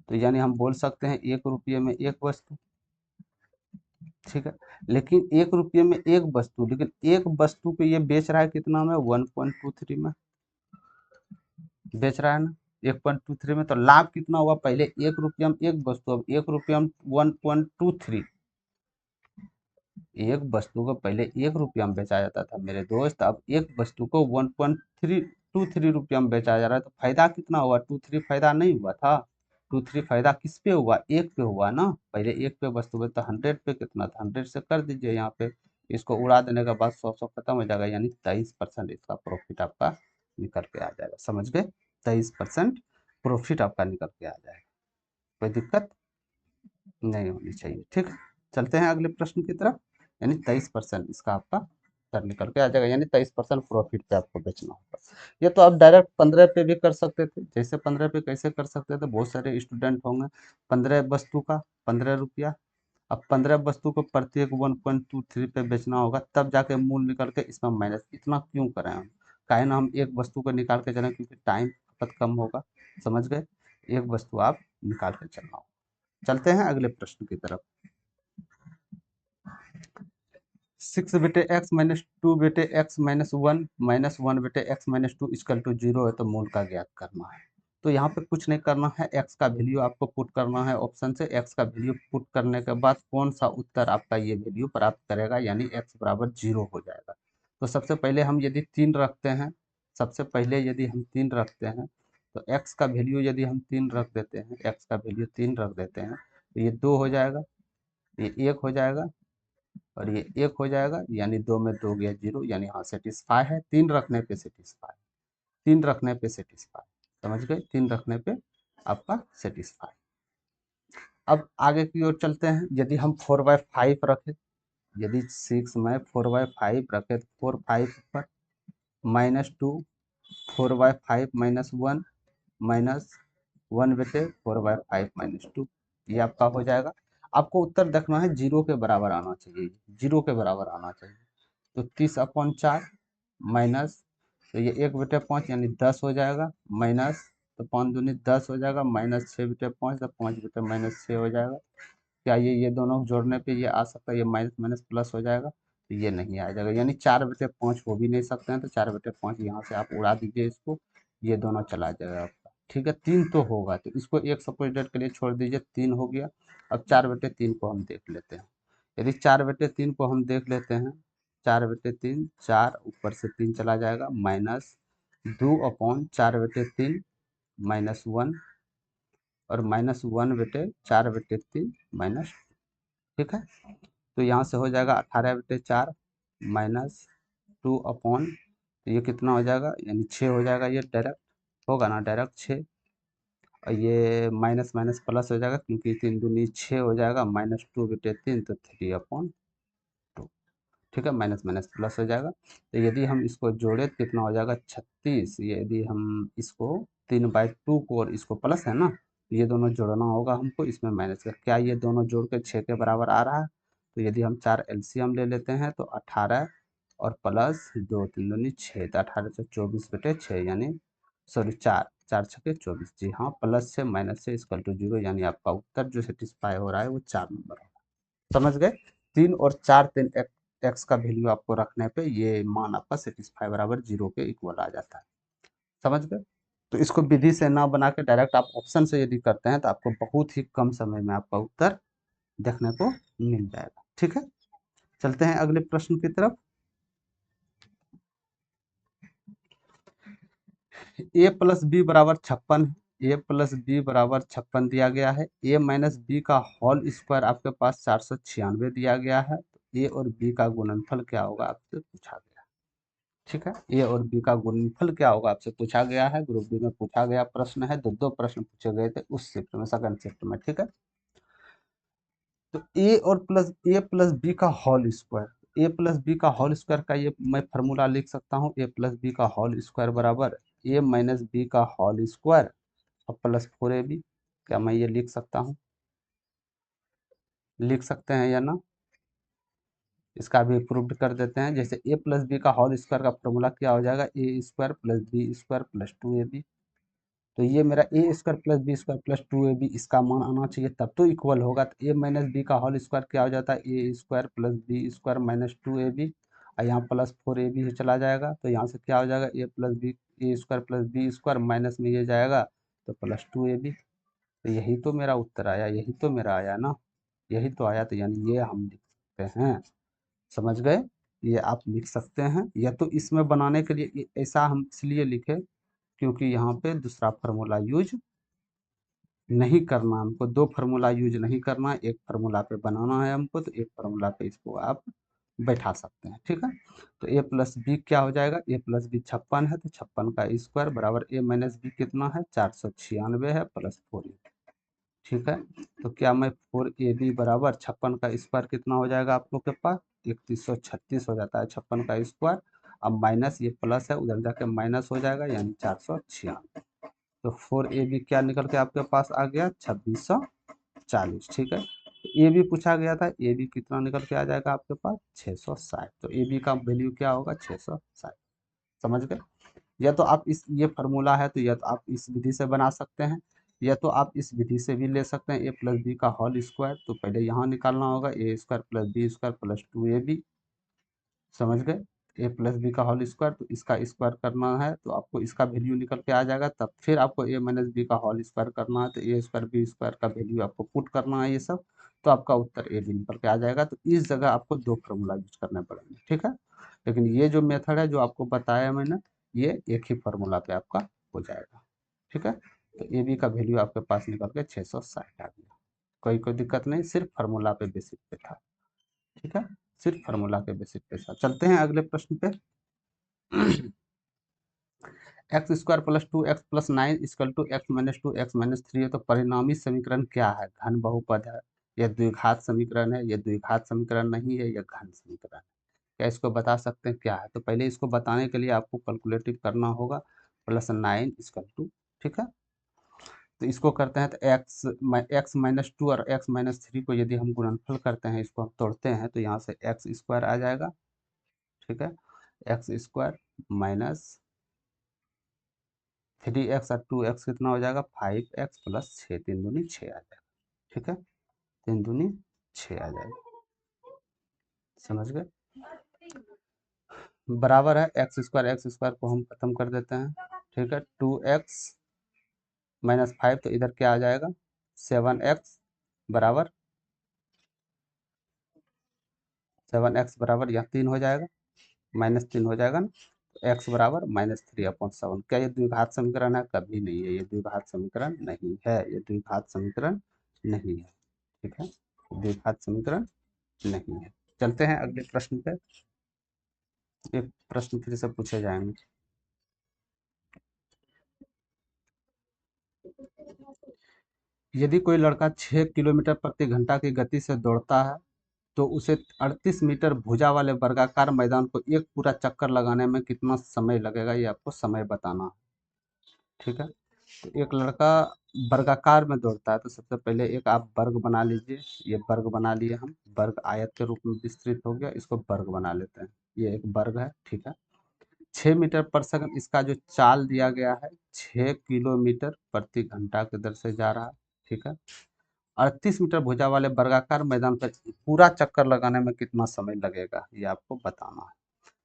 तो यानी हम बोल सकते हैं 1 रुपये में एक वस्तु, ठीक है। लेकिन 1 रुपये में एक वस्तु, लेकिन एक वस्तु पे ये बेच रहा है कितना में, 1.23 में बेच रहा है ना, 1.23 में, तो लाभ कितना हुआ, पहले 1 रुपया में एक वस्तु, अब 1 रुपया में 1.23, एक वस्तु को पहले 1 रुपया में बेचा जाता था मेरे दोस्त, अब एक वस्तु को 1.23 रुपया में बेचा जा रहा है, तो फायदा कितना हुआ, 23 फायदा नहीं हुआ था, 23 फायदा किस पे हुआ, एक पे हुआ ना, पहले एक पे वस्तु पे, तो 100 पे कितना था, 100 से कर दीजिए यहाँ पे, इसको उड़ा देने के बाद 100 खत्म हो जाएगा, यानी 23% इसका प्रॉफिट आपका निकल के आ जाएगा। समझ गए, 23% प्रॉफिट आपका निकल के आ जाएगा, कोई दिक्कत नहीं होनी चाहिए, ठीक है। चलते हैं अगले प्रश्न की तरफ, यानी 23% इसका आपका सर निकल के आ जाएगा, यानी 23% प्रॉफिट पे आपको बेचना होगा। ये तो आप डायरेक्ट 15 पे भी कर सकते थे, जैसे 15 पे कैसे कर सकते थे, बहुत सारे स्टूडेंट होंगे, 15 वस्तु का 15 रुपया, अब 15 वस्तु को प्रत्येक 1.23 पे बेचना होगा, तब जाके मूल निकल के इसमें माइनस, इतना क्यों करें हम, काहे ना हम एक वस्तु को निकाल के चलें, क्योंकि टाइम खपत कम होगा। समझ गए, एक वस्तु आप निकाल के चलना होगा। चलते हैं अगले प्रश्न की तरफ। 6/x-2/x-1 -1/x-2 है, तो मूल का ज्ञात करना है। तो यहाँ पे कुछ नहीं करना है, x का वैल्यू आपको पुट करना है ऑप्शन से, x का वैल्यू पुट करने के बाद कौन सा उत्तर आपका ये वैल्यू प्राप्त करेगा, यानी x बराबर 0 हो जाएगा। तो सबसे पहले हम यदि 3 रखते हैं, सबसे पहले यदि हम 3 रखते हैं, तो x का वैल्यू यदि हम 3 रख देते हैं, x का वैल्यू 3 रख देते हैं, तो ये 2 हो जाएगा, ये 1 हो जाएगा, और ये 1 हो जाएगा, यानी 2 में 2 गया 0, यानी हाँ सेटिस्फाई है, 3 रखने पे सेटिस्फाई, 3 रखने पे सेटिस्फाई। समझ गए, 3 रखने पे आपका सेटिस्फाई। अब आगे की ओर चलते हैं, यदि हम 4/5 रखें, यदि 6 में 4/5 रखे, तो 4/5 पर -2, 4/5 -1 -1/4/5 -2, ये आपका हो जाएगा। आपको उत्तर देखना है, 0 के बराबर आना चाहिए, 0 के बराबर आना चाहिए, तो 30/4 माइनस, तो ये 1/5 यानी 10 हो जाएगा, माइनस, तो 5 दूनी 10 हो जाएगा, माइनस 6/5, तो 5/-6 हो जाएगा। क्या ये दोनों जोड़ने पे ये आ सकता है, ये माइनस माइनस प्लस हो जाएगा, तो ये नहीं आ जाएगा, यानी 4/5 हो भी नहीं सकते हैं, तो 4/5 यहाँ से आप उड़ा दीजिए इसको, ये दोनों चला जाएगा आपका, ठीक है। 3 तो होगा, तो इसको एक सपोज डेट के लिए छोड़ दीजिए, 3 हो गया। अब 4/3 को हम देख लेते हैं, यदि 4/3 को हम देख लेते हैं, 4/3 4, ऊपर से 3 चला जाएगा, माइनस 2/4/3 -1, और -1/4/3 माइनस, ठीक है। तो यहाँ से हो जाएगा 18/4 -2 तो ये कितना हो जाएगा, यानी 6 हो जाएगा, ये डायरेक्ट होगा ना, डायरेक्ट 6, और ये माइनस माइनस प्लस हो जाएगा, क्योंकि 3 दूनी 6 हो जाएगा, -2/3, तो 3/2, ठीक है, माइनस माइनस प्लस हो जाएगा। तो यदि हम इसको जोड़े तो कितना हो जाएगा 36। यदि हम इसको 3/2 को और इसको प्लस है ना, तो ये दोनों जोड़ना होगा हमको, इसमें माइनस का, क्या ये दोनों जोड़ के 6 के बराबर आ रहा है? तो यदि हम 4 एलसीएम ले लेते हैं तो 18 और प्लस 2 3 दूनी 6, तो 18 से 24/6 यानी सॉरी 4 4 छके 24। जी हाँ, प्लस से माइनस से इक्वल टू 0, यानी आपका उत्तर जो सेटिस्फाई हो रहा है वो 4 नंबर है। समझ गए? 3 और 4 3 एक्स का वैल्यू आपको रखने पे ये मान आपका सेटिस्फाई बराबर 0 के इक्वल आ जाता है। समझ गए? तो इसको विधि से ना बना के डायरेक्ट आप ऑप्शन से यदि करते हैं तो आपको बहुत ही कम समय में आपका उत्तर देखने को मिल जाएगा। ठीक है, चलते हैं अगले प्रश्न की तरफ। ए प्लस बी बराबर 56, ए प्लस बी बराबर 56 दिया गया है। ए माइनस बी का होल स्क्वायर आपके पास 496 दिया गया है। तो ए और बी का गुणनफल क्या होगा आपसे पूछा गया। ठीक है, ए और बी का गुणनफल क्या होगा आपसे पूछा गया है। ग्रुप बी में पूछा गया प्रश्न है, दो दो प्रश्न पूछे गए थे उस शिफ्ट में, सेकंड शिफ्ट में। ठीक है, तो ए प्लस बी का होल स्क्वायर, ए प्लस बी का होल स्क्वायर का ये मैं फॉर्मूला लिख सकता हूँ। ए प्लस बी का होल स्क्वायर बराबर ए माइनस बी का होल स्क्वायर और प्लस 4ab। क्या मैं ये लिख सकता हूँ? लिख सकते हैं या ना? इसका भी प्रूव कर देते हैं। जैसे ए प्लस बी का होल स्क्वायर का फॉर्मूला क्या हो जाएगा, A square plus B square plus 2ab। तो ये मेरा A square plus B square plus 2ab इसका मान आना चाहिए, तब तो इक्वल होगा। तो ए माइनस बी का होल स्क्वायर क्या हो जाता है, A square plus B square minus 2ab, और यहाँ प्लस 4ab से चला जाएगा। तो यहाँ से क्या हो जाएगा, A plus B A square plus B square minus में ये जाएगा तो प्लस 2ab। तो यही तो मेरा उत्तर आया, यही तो मेरा आया ना, यही तो आया। तो यानी ये हम लिख सकते हैं। समझ गए? ये आप लिख सकते हैं, या तो इसमें बनाने के लिए ऐसा हम इसलिए लिखे क्योंकि यहाँ पे दूसरा फार्मूला यूज नहीं करना हमको, दो फार्मूला यूज नहीं करना, एक फार्मूला पे बनाना है हमको, तो एक फार्मूला पे इसको आप बैठा सकते हैं। ठीक है, तो ए प्लस बी क्या हो जाएगा, ए प्लस बी 56 है तो 56 का स्क्वायर बराबर ए माइनस बी कितना है 496 है प्लस 4। ठीक है, तो क्या मैं 4ab बराबर 56 का स्क्वायर कितना हो जाएगा आप लोग के पास 3136 हो जाता है 56 का स्क्वायर। अब माइनस ये प्लस है, उधर जाके माइनस हो जाएगा यानी 496। तो 4ab क्या निकल के आपके पास आ गया 2640। ठीक है, तो ए बी पूछा गया था, ए बी कितना निकल के आ जाएगा आपके पास 660। तो ए बी का वैल्यू क्या होगा 660। समझ गए? या तो आप इस ये फार्मूला है तो या तो आप इस विधि से बना सकते हैं, या तो आप इस विधि से भी ले सकते हैं। ए प्लस बी का होल स्क्वायर, तो पहले यहाँ निकालना होगा A square plus B square plus 2ab। समझ गए? ए प्लस बी का होल स्क्वायर, तो इसका स्क्वायर करना है तो आपको इसका वैल्यू निकल के आ जाएगा। तब फिर आपको ए माइनस बी का होल स्क्वायर करना है तो ए स्क्वायर बी स्क्वायर का वैल्यू आपको पुट करना है ये सब, तो आपका उत्तर ए बी निकल के आ जाएगा। तो इस जगह आपको दो फार्मूला यूज करने पड़ेंगे। ठीक है, लेकिन ये जो मेथड है जो आपको बताया मैंने, ये एक ही फार्मूला पे आपका हो जाएगा। ठीक है, तो ए बी का वैल्यू आपके पास निकल के 660 आ गया। कोई दिक्कत नहीं, सिर्फ फार्मूला पे बेसिस पे था। ठीक है, सिर्फ फार्मूला के बेसिस पे था। चलते हैं अगले प्रश्न पे। X square plus 2x+9 equal to x-2 x-3 है। तो परिणामी समीकरण क्या है? घन बहुपद है, यह द्विघात समीकरण है, यह द्विघात समीकरण नहीं है, यह घन समीकरण है। क्या इसको बता सकते हैं क्या है? तो पहले इसको बताने के लिए आपको कैलकुलेटिव करना होगा। +9 इक्वल टू, ठीक है, तो इसको करते हैं तो x-2 और x-3 को यदि हम गुणनफल करते हैं, इसको हम तोड़ते हैं तो यहाँ से एक्स स्क्वायर आ जाएगा। ठीक है, एक्स स्क्वायर माइनस 3x और 2x कितना हो जाएगा 5x प्लस 6, 3 दूनी 6 आ जाएगा। ठीक है, 3 दूनी 6 आ जाएगा। समझ गए? बराबर है एक्स स्क्वायर को हम खत्म कर देते हैं। ठीक है, 2x माइनस 5, तो इधर क्या आ जाएगा 7x बराबर 7x बराबर यहाँ 3 हो जाएगा, -3 हो जाएगा ना। तो x बराबर -3/7। क्या ये द्विघात समीकरण है? कभी नहीं है, ये द्विघात समीकरण नहीं है, ये द्विघात समीकरण नहीं है। ठीक है, द्विघात समीकरण नहीं है। चलते हैं अगले प्रश्न पे। एक प्रश्न फिर से पूछे जाएंगे। यदि कोई लड़का 6 किलोमीटर प्रति घंटा की गति से दौड़ता है तो उसे 38 मीटर भुजा वाले वर्गाकार मैदान को एक पूरा चक्कर लगाने में कितना समय लगेगा, ये आपको समय बताना है। ठीक है, तो एक लड़का वर्गाकार में दौड़ता है, तो सबसे पहले एक आप वर्ग बना लीजिए। ये वर्ग बना लिए हम, वर्ग आयत के रूप में विस्तृत हो गया, इसको वर्ग बना लेते हैं। ये एक वर्ग है। ठीक है, 6 मीटर पर सेकंड इसका जो चाल दिया गया है, 6 किलोमीटर प्रति घंटा के दर से जा रहा है। ठीक है, 38 मीटर भुजा वाले वर्गाकार मैदान पर पूरा चक्कर लगाने में कितना समय लगेगा, ये आपको बताना है।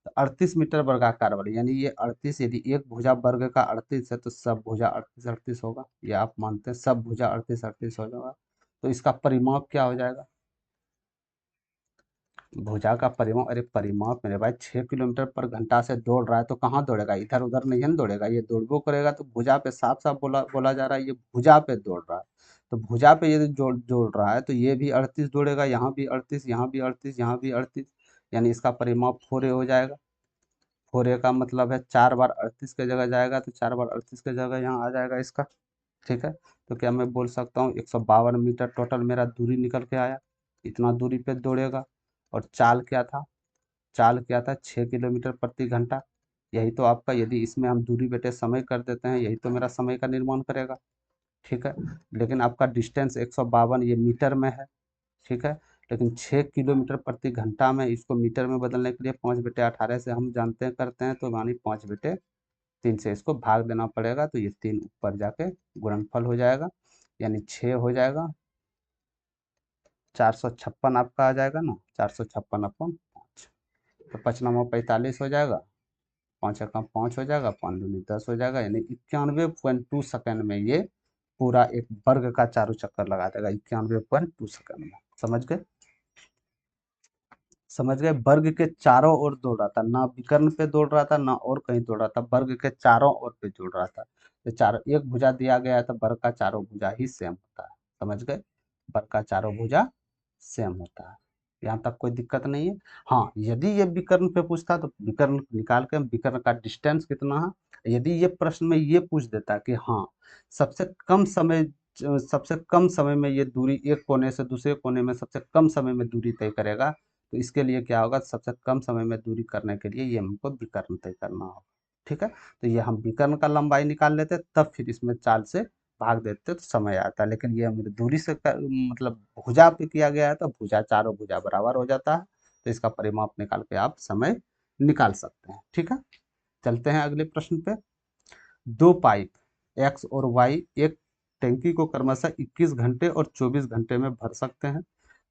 तो 38 मीटर वर्गाकार वाली, यानी ये 38, यदि एक भुजा वर्ग का 38 है तो सब भुजा 38 होगा, ये आप मानते हैं, सब भुजा 38 हो जाएगा। तो इसका परिमाप क्या हो जाएगा, भुजा का परिमाप, अरे परिमाप मेरे भाई 6 किलोमीटर पर घंटा से दौड़ रहा है तो कहाँ दौड़ेगा, इधर उधर नहीं है ना दौड़ेगा, ये दौड़बो करेगा तो भुजा पे, साफ साफ बोला बोला जा रहा है, ये भुजा पे दौड़ रहा है। तो भुजा पे यदि जोड़ जोड़ रहा है तो ये भी 38 दौड़ेगा, यहाँ भी 38, यहाँ भी 38, यहाँ भी 38, यानी इसका परिमाप 4a हो जाएगा। 4a का मतलब है 4 बार 38 के जगह जाएगा, तो 4 बार 38 के जगह यहाँ आ जाएगा इसका। ठीक है, तो क्या मैं बोल सकता हूँ 152 मीटर टोटल मेरा दूरी निकल के आया, इतना दूरी पे दौड़ेगा। और चाल क्या था, चाल क्या था, 6 किलोमीटर प्रति घंटा। यही तो आपका, यदि इसमें हम दूरी बटे समय कर देते हैं, यही तो मेरा समय का निर्माण करेगा। ठीक है, लेकिन आपका डिस्टेंस 152 ये मीटर में है। ठीक है, लेकिन 6 किलोमीटर प्रति घंटा में इसको मीटर में बदलने के लिए 5/18 से हम जानते हैं करते हैं, तो यानी 5/3 से इसको भाग देना पड़ेगा, तो ये 3 ऊपर जाके गुणनफल हो जाएगा, यानी 6 हो जाएगा। 456 आपका आ जाएगा ना, 456/5, तो 5×9 = 45 हो जाएगा, 5×1 = 5 हो जाएगा, 5×2 = 10 हो जाएगा, यानी 91.2 सेकंड में ये पूरा एक वर्ग का चारों चक्कर लगा देगा, 91.2 सेकंड में। समझ गए, समझ गए, वर्ग के चारों ओर दौड़ रहा था, ना विकर्ण पे दौड़ रहा था, ना और कहीं दौड़ रहा था, वर्ग के चारों ओर पे दौड़ रहा था। तो चारों, एक भुजा दिया गया है तो वर्ग का चारों भुजा ही सेम होता है। समझ गए, वर्ग का चारों भुजा सेम होता है, यहाँ तक कोई दिक्कत नहीं है। हाँ, यदि ये विकर्ण पे पूछता तो विकर्ण निकाल के विकर्ण का डिस्टेंस कितना है, यदि ये प्रश्न में ये पूछ देता कि हाँ सबसे कम समय, सबसे कम समय में ये दूरी एक कोने से दूसरे कोने में सबसे कम समय में दूरी तय करेगा, तो इसके लिए क्या होगा, सबसे कम समय में दूरी करने के लिए ये हमको विकर्ण तय करना होगा। ठीक है, तो ये हम विकर्ण का लंबाई निकाल लेते तब फिर इसमें चाल से भाग देते तो समय आता है, लेकिन ये हमें दूरी से मतलब भुजा पे किया गया है तो भुजा, चारों भुजा बराबर हो जाता है, तो इसका परिमाप निकाल के आप समय निकाल सकते हैं। ठीक है, चलते हैं अगले प्रश्न पे। दो पाइप एक्स और वाई एक टैंकी को क्रमशः 21 घंटे और 24 घंटे में भर सकते हैं।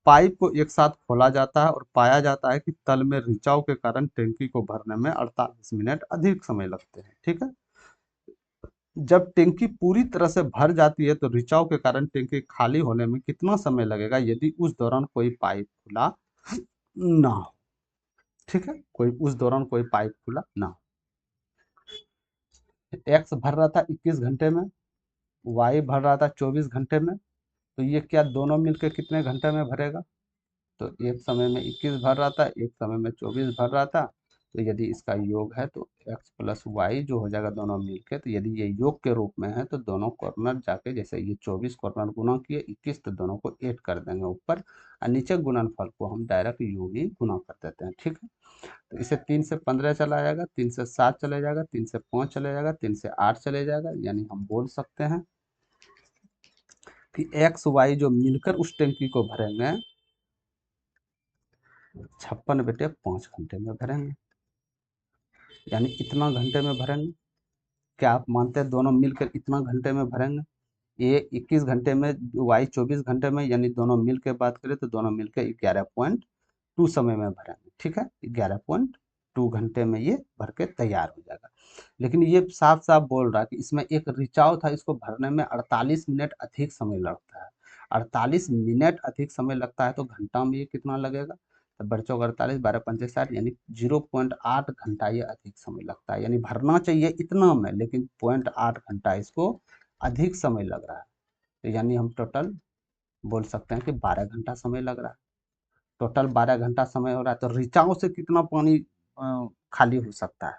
पाइप को एक साथ खोला जाता है और पाया जाता है कि तल में रिसाव के कारण टैंकी को भरने में 48 मिनट अधिक समय लगते हैं। ठीक है, जब टैंकी पूरी तरह से भर जाती है तो रिसाव के कारण टैंकी खाली होने में कितना समय लगेगा यदि उस दौरान कोई पाइप खुला ना हो। ठीक है, कोई उस दौरान कोई पाइप खुला ना हो। एक्स भर रहा था 21 घंटे में, वाई भर रहा था 24 घंटे में, तो ये क्या दोनों मिलकर कितने घंटे में भरेगा, तो एक समय में 21 भर रहा था, एक समय में 24 भर रहा था, तो यदि इसका योग है तो x + y जो हो जाएगा दोनों मिलके, तो यदि ये योग के रूप में है तो दोनों कॉर्नर जाके, जैसे ये 24 कॉर्नर गुना किए 21, तो दोनों को ऐड कर देंगे ऊपर, और नीचे गुणनफल को हम डायरेक्ट योग ही गुना कर देते हैं। ठीक है, तो इसे 3 से 15 चला जाएगा, 3 से 7 चले जाएगा, 3 से 5 चले जाएगा, 3 से 8 चले जाएगा, यानी हम बोल सकते हैं कि एक्स वाई जो मिलकर उस टैंकी को भरेंगे 56/5 घंटे में भरेंगे, यानी इतना घंटे में भरेंगे। क्या आप मानते हैं दोनों मिलकर इतना घंटे में भरेंगे, ये 21 घंटे में, वाई 24 घंटे में, यानी दोनों मिल के बात करें तो दोनों मिलकर 11.2 समय में भरेंगे। ठीक है, 11.2 घंटे में ये भर के तैयार हो जाएगा। लेकिन ये साफ साफ बोल रहा है कि इसमें एक रिचाव था, इसको भरने में 48 मिनट अधिक समय लगता है। 48 मिनट अधिक समय लगता है तो घंटा में ये कितना लगेगा, तो बच्चों का 48, 12×5 = 60, यानी 0.8 घंटा ये अधिक समय लगता है, यानी भरना चाहिए इतना में, लेकिन 0.8 घंटा इसको अधिक समय लग रहा है, तो यानी हम टोटल बोल सकते हैं कि 12 घंटा समय लग रहा है। टोटल 12 घंटा समय हो रहा है, तो रिचाव से कितना पानी खाली हो सकता है,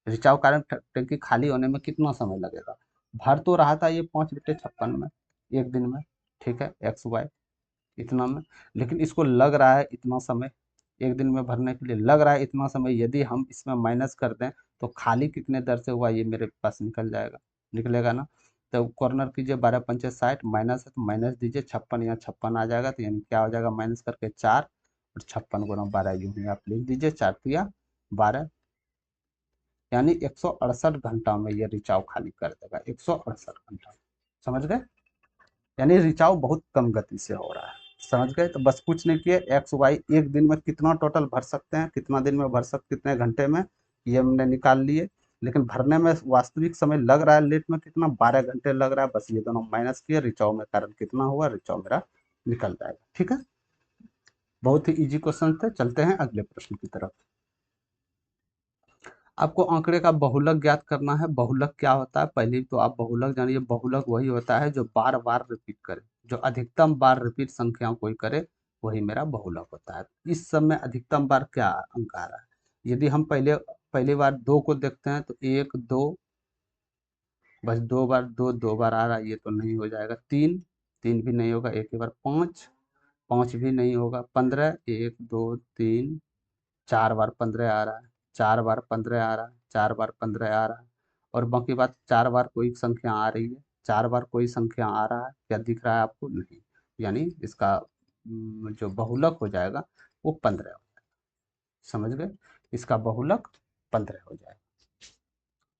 रिचाव कारण टंकी खाली होने में कितना समय लगेगा। भर तो रहा था ये 5/56 में एक दिन में। ठीक है, एक्स वाई, इतना में, लेकिन इसको लग रहा है इतना समय, एक दिन में भरने के लिए लग रहा है इतना समय, यदि हम इसमें माइनस कर दें तो खाली कितने दर से हुआ ये मेरे पास निकल जाएगा, निकलेगा ना। तो कॉर्नर कीजिए, 12×5 = 60, माइनस है तो माइनस दीजिए, 56 यहाँ 56 आ जाएगा, तो यानी क्या हो जाएगा, माइनस करके 4 और 56 × 12 यूं ही आप लिख दीजिए, 4×3 = 12, यानी 168 घंटा में ये रिचाव खाली कर देगा, 168 घंटा। समझ गए, यानी रिचाव बहुत कम गति से हो रहा है। समझ गए, तो बस कुछ नहीं किए, एक्स वाई एक दिन में कितना टोटल भर सकते हैं, कितना दिन में भर सकते, कितने घंटे में, ये हमने निकाल लिए। लेकिन भरने में वास्तविक समय लग रहा है लेट में कितना, 12 घंटे लग रहा है, बस ये दोनों माइनस किए, रिचाव में कारण कितना हुआ, रिचाव मेरा निकल जाएगा। ठीक है, बहुत ही इजी क्वेश्चन थे। चलते हैं अगले प्रश्न की तरफ। आपको आंकड़े का बहुलक ज्ञात करना है। बहुलक क्या होता है, पहले तो आप बहुलक जानिए। बहुलक वही होता है जो बार बार रिपीट करे, जो अधिकतम बार रिपीट संख्या कोई करे, वही मेरा बहुलक होता है। इस समय अधिकतम बार क्या अंक आ रहा है, यदि हम पहली बार 2 को देखते हैं तो 1 2, बस 2 बार 2 2 बार आ रहा है, ये तो नहीं हो जाएगा। 3 3 भी नहीं होगा, एक ही बार। 5 5 भी नहीं होगा। 15 1 2 3 4 बार 15 आ रहा है, 4 बार 15 आ रहा है, 4 बार 15 आ रहा है। और बाकी बात, 4 बार कोई संख्या आ रही है, 4 बार कोई संख्या आ रहा है, क्या दिख रहा है आपको, नहीं। यानी इसका जो बहुलक हो जाएगा वो 15 हो जाएगा। समझ गए, इसका बहुलक 15 हो जाएगा।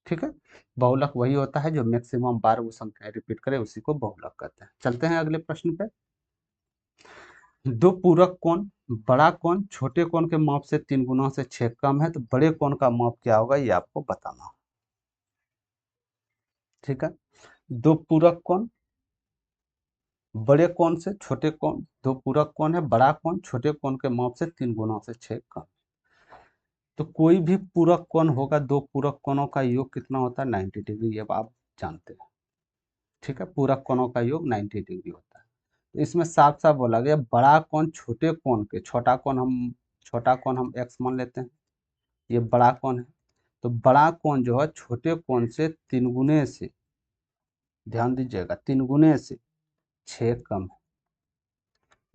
ठीक है, बहुलक वही होता है जो मैक्सिमम बार वो संख्या रिपीट करे, उसी को बहुलक कहते हैं। चलते हैं अगले प्रश्न पे। दो पूरक कोण, बड़ा कोण छोटे कोण के माप से 3 गुना से 6 कम है, तो बड़े कोण का माप क्या होगा ये आपको बताना है। ठीक है, दो पूरक कोण, बड़े कोण से छोटे कोण, दो पूरक कोण है, बड़ा कोण छोटे कोण के माप से 3 गुना से 6 कम। तो कोई भी पूरक कोण होगा, दो पूरक कोणों का योग कितना होता है, 90 डिग्री, ये आप जानते हैं। ठीक है, पूरक कोणों का योग 90 डिग्री होता है। तो इसमें साफ साफ बोला गया, बड़ा कोण छोटे कोण के, छोटा कोण हम एक्स मान लेते हैं, ये बड़ा कोण है। तो बड़ा कोण जो है छोटे कोण से 3 गुने से, ध्यान दीजिएगा, 3 गुने से 6 कम है।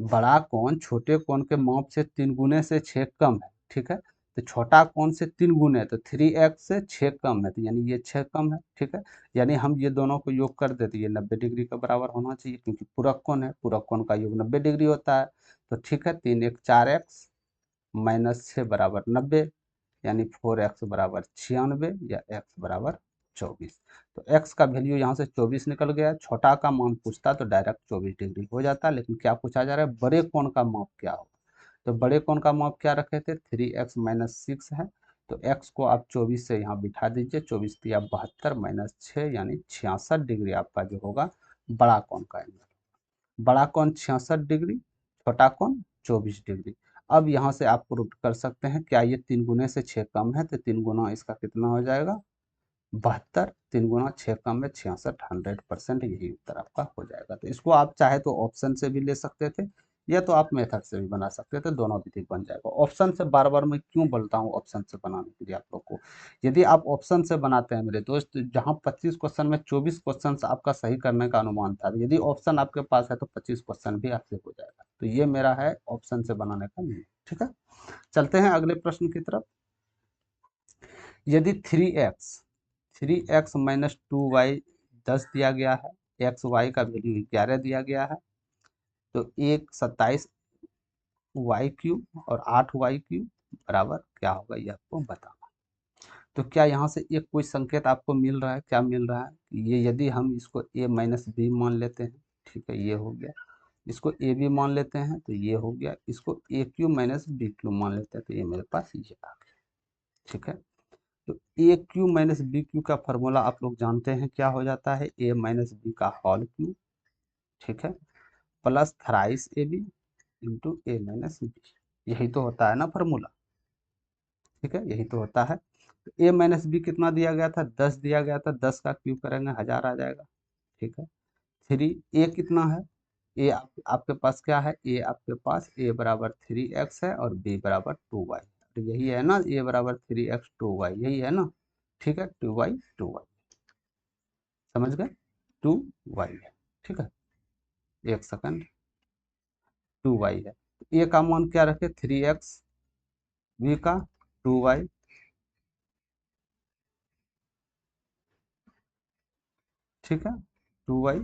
बड़ा कोण छोटे कोण के माप से 3 गुने से 6 कम है। ठीक है, तो छोटा कोण से 3 गुने, तो 3x से 6 कम है, तो यानी ये 6 कम है। ठीक है, यानी हम ये दोनों को योग कर देते, ये 90 डिग्री के बराबर होना चाहिए, क्योंकि पूरक कोण है, पूरक कोण का योग 90 डिग्री होता है। तो ठीक है, 3 1 4x -6 बराबर 90, यानी 4x बराबर 96 या x बराबर 24। तो x का वैल्यू यहाँ से 24 निकल गया। छोटा का मान पूछता तो डायरेक्ट 24 डिग्री हो जाता, लेकिन क्या पूछा जा रहा है, बड़े कोण का माप क्या होगा। तो बड़े कोण का माप क्या रखे थे, 3x - 6 है, तो x को आप 24 से यहाँ बिठा दीजिए, 24 दिया 72 -6 यानी 66 डिग्री आपका जो होगा बड़ा कोण का एंगल। बड़ा कोण 66 डिग्री, छोटा कोण 24 डिग्री। अब यहाँ से आप प्रूव कर सकते हैं, क्या ये 3 गुने से 6 कम है, तो 3 गुना इसका कितना हो जाएगा, 72, 3 गुना 6 कम है 66, 100% यही उत्तर आपका हो जाएगा। तो इसको आप चाहे तो ऑप्शन से भी ले सकते थे, या तो आप मेथड से भी बना सकते थे, दोनों विधि बन जाएगा। ऑप्शन से बार बार मैं क्यों बोलता हूँ ऑप्शन से बनाने के लिए आप लोग को, यदि आप ऑप्शन से बनाते हैं मेरे दोस्त, जहाँ 25 क्वेश्चन में 24 क्वेश्चन आपका सही करने का अनुमान था, यदि ऑप्शन आपके पास है तो 25 क्वेश्चन भी आपसे हो जाएगा। तो ये मेरा है ऑप्शन से बनाने का नियम। ठीक है, चलते हैं अगले प्रश्न की तरफ। यदि 3x - 2y 10 दिया गया है, एक्स वाई का वैल्यू 11 दिया गया है, तो 27y³ और 8y³ बराबर क्या होगा ये आपको बताना। तो क्या यहाँ से एक कोई संकेत आपको मिल रहा है, क्या मिल रहा है, ये यदि हम इसको a - b मान लेते हैं, ठीक है, ये हो गया। इसको ए बी मान लेते हैं तो ये हो गया। इसको a³ - b³ मान लेते हैं तो ये मेरे पास ये आ गया। ठीक है, तो a³ - b³ का फॉर्मूला आप लोग जानते हैं, क्या हो जाता है, a - b का होल क्यूब, ठीक है, plus thrice ab into a - b, यही तो होता है ना फॉर्मूला। ठीक है, यही तो होता है। तो a - b कितना दिया गया था, 10 दिया गया था, 10 का क्यूब करेंगे 1000 आ जाएगा। ठीक है, 3a कितना है, आपके पास क्या है, a बराबर 3x है और b बराबर 2y, तो यही है ना, a बराबर 3x 2y, यही है ना। ठीक है, 2y समझ गए, 2y है। ठीक है, एक सेकंड, 2y है। ए का मान क्या रखे 3x, बी का 2y, ठीक है 2y,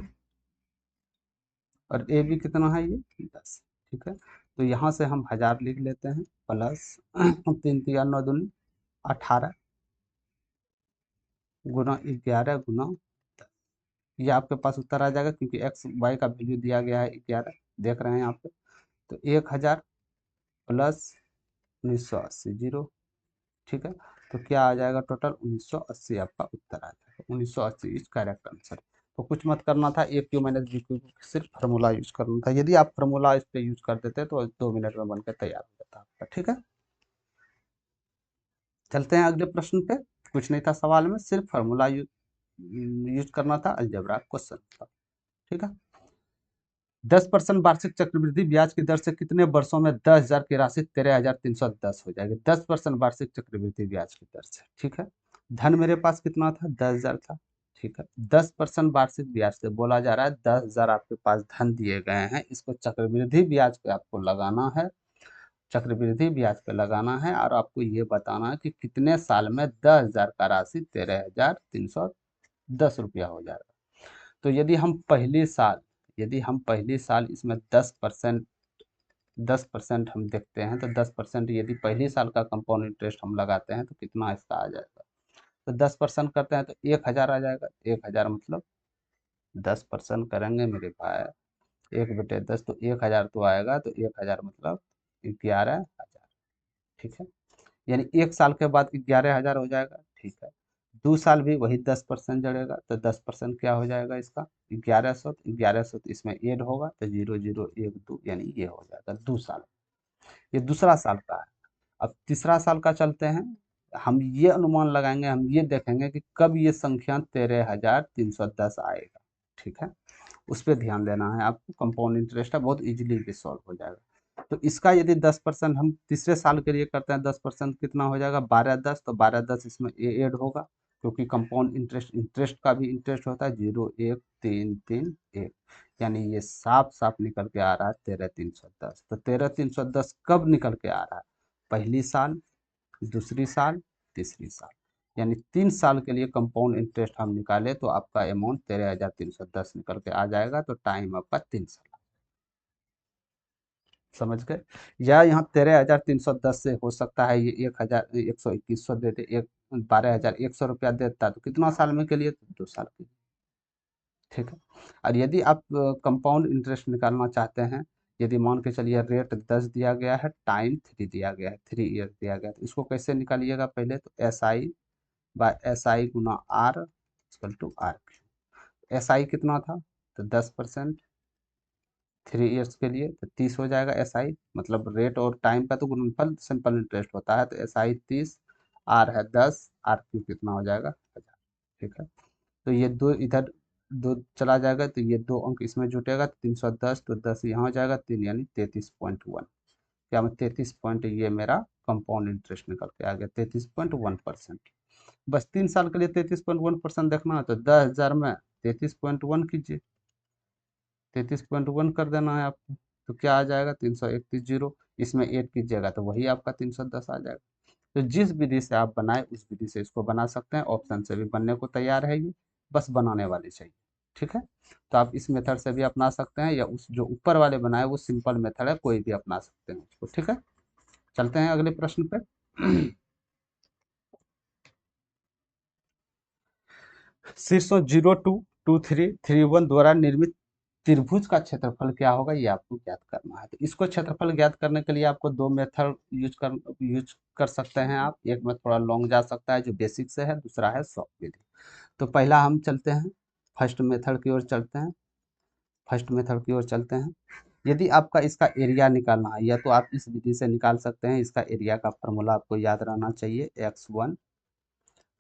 और ए बी कितना है ये 10, ठीक है। तो यहाँ से हम 1000 लिख लेते हैं, प्लस 3 3 9 दूनी 18 गुना 11 गुना 10। ये आपके पास उत्तर आ जाएगा, क्योंकि एक्स वाई का वैल्यू दिया गया है 11, देख रहे हैं यहाँ पे। तो 1000 प्लस 1980 जीरो, ठीक है। तो क्या आ जाएगा टोटल 1980, आपका उत्तर आ जाएगा 1980 इज करेक्ट आंसर। तो कुछ मत करना था, ए क्यू माइनस बी क्यू, सिर्फ फार्मूला यूज करना था। यदि आप फार्मूला इस पे यूज कर देते तो 2 मिनट में बनकर तैयार हो जाता आपका, ठीक है। चलते हैं अगले प्रश्न पे। कुछ नहीं था सवाल में, सिर्फ फार्मूला यूज करना था, अलजेब्रा क्वेश्चन था, ठीक है। 10% वार्षिक चक्रवृद्धि ब्याज की दर से कितने वर्षों में 10,000 की राशि 13,310 हो जाएगी। 10% वार्षिक चक्रवृद्धि ब्याज की दर से, ठीक है। धन मेरे पास कितना था 10,000 था, ठीक है। 10% वार्षिक ब्याज से बोला जा रहा है 10,000 आपके पास धन दिए गए हैं, इसको चक्रवृद्धि ब्याज पे आपको लगाना है, चक्रवृद्धि ब्याज पे लगाना है, और आपको ये बताना है कि कितने साल में 10,000 का राशि 13,310 रुपया हो जाएगा। तो यदि हम पहली साल इसमें 10% हम देखते हैं, तो 10% यदि पहली साल का कंपाउंड इंटरेस्ट हम लगाते हैं तो कितना इसका आ जाएगा। तो 10% करते हैं तो 1,000 आ जाएगा। 1,000 मतलब 10% करेंगे मेरे भाई, 1/10, तो 1,000 तो आएगा, तो 1,000 मतलब 11,000, ठीक है। यानी 1 साल के बाद 11,000 हो जाएगा, ठीक है। 2 साल भी वही 10% जड़ेगा, तो 10% क्या हो जाएगा इसका 1100, 1100 तो इसमें ऐड होगा, तो 0012, यानी ये हो जाएगा 2 साल। ये दूसरा साल का है। अब तीसरा साल का चलते हैं। हम ये अनुमान लगाएंगे, हम ये देखेंगे कि कब ये संख्या 13,310 आएगा, ठीक है। उस पर ध्यान देना है आपको। कंपाउंड इंटरेस्ट है, बहुत इजीली भी सॉल्व हो जाएगा। तो इसका यदि 10% हम तीसरे साल के लिए करते हैं, 10% कितना हो जाएगा 1210, तो 1210 इसमें ऐड होगा, क्योंकि कंपाउंड इंटरेस्ट इंटरेस्ट का भी इंटरेस्ट होता है 0,1,3,3,1, यानी ये साफ साफ निकल के आ रहा है 13,310। तो 13,310 कब निकल के आ रहा है, पहली साल, दूसरी साल, तीसरी साल, यानी 3 साल के लिए कंपाउंड इंटरेस्ट हम निकाले तो आपका अमाउंट 13,310 निकल के आ जाएगा। तो टाइम आपका 3 साल, समझ गए। या यहाँ 13,310 से हो सकता है ये 1,121 दे दे, 12,100 रुपया देता, तो कितना साल में के लिए, तो 2 साल के लिए, ठीक है। और यदि आप कंपाउंड इंटरेस्ट निकालना चाहते हैं, यदि मान के चलिए रेट 10 दिया गया है, टाइम 3 दिया गया है, 3 ईयर दिया गया है, तो इसको कैसे निकालिएगा, पहले तो SI गुना R equal to R. SI कितना था, तो 10%, 3 ईयर्स के लिए तो 30 हो जाएगा। SI मतलब रेट और टाइम का तो गुणनफल सिंपल इंटरेस्ट होता है, तो SI 30, R है 10, RQ कितना हो जाएगा 1,000, ठीक है। तो ये दो इधर, दो चला जाएगा, तो ये 2 अंक इसमें जुटेगा, तो 310, तो 10 यहाँ हो जाएगा 3, यानी 33.1। क्या मैं 33 पॉइंट, ये मेरा कंपाउंड इंटरेस्ट निकल के आ गया 33.1%। बस 3 साल के लिए 33.1% देखना है, तो 10,000 में 33.1 कीजिए, 33.1 कर देना है आपको। तो क्या आ जाएगा 331 जीरो, इसमें ऐड कीजिएगा तो वही आपका 310 आ जाएगा। तो जिस विधि से आप बनाए उस विधि से इसको बना सकते हैं, ऑप्शन से भी बनने को तैयार है ये, बस बनाने वाली चाहिए, ठीक है। तो आप इस मेथड से भी अपना सकते हैं, या उस जो ऊपर वाले बनाए वो सिंपल मेथड है, कोई भी अपना सकते हैं उसको, ठीक है। चलते हैं अगले प्रश्न पे। शीर्षों 0, 2, 2, 3, 3, 1 द्वारा निर्मित त्रिभुज का क्षेत्रफल क्या होगा, ये आपको ज्ञात करना है। तो इसको क्षेत्रफल ज्ञात करने के लिए आपको 2 मेथड यूज कर सकते हैं आप। एक में थोड़ा लॉन्ग जा सकता है, जो बेसिक से है, दूसरा है शॉर्ट विधि। तो पहला हम चलते हैं, फर्स्ट मेथड की ओर चलते हैं। फर्स्ट मेथड की ओर चलते हैं। यदि आपका इसका एरिया निकालना है, या तो आप इस विधि से निकाल सकते हैं। इसका एरिया का फॉर्मूला आपको याद रहना चाहिए, x1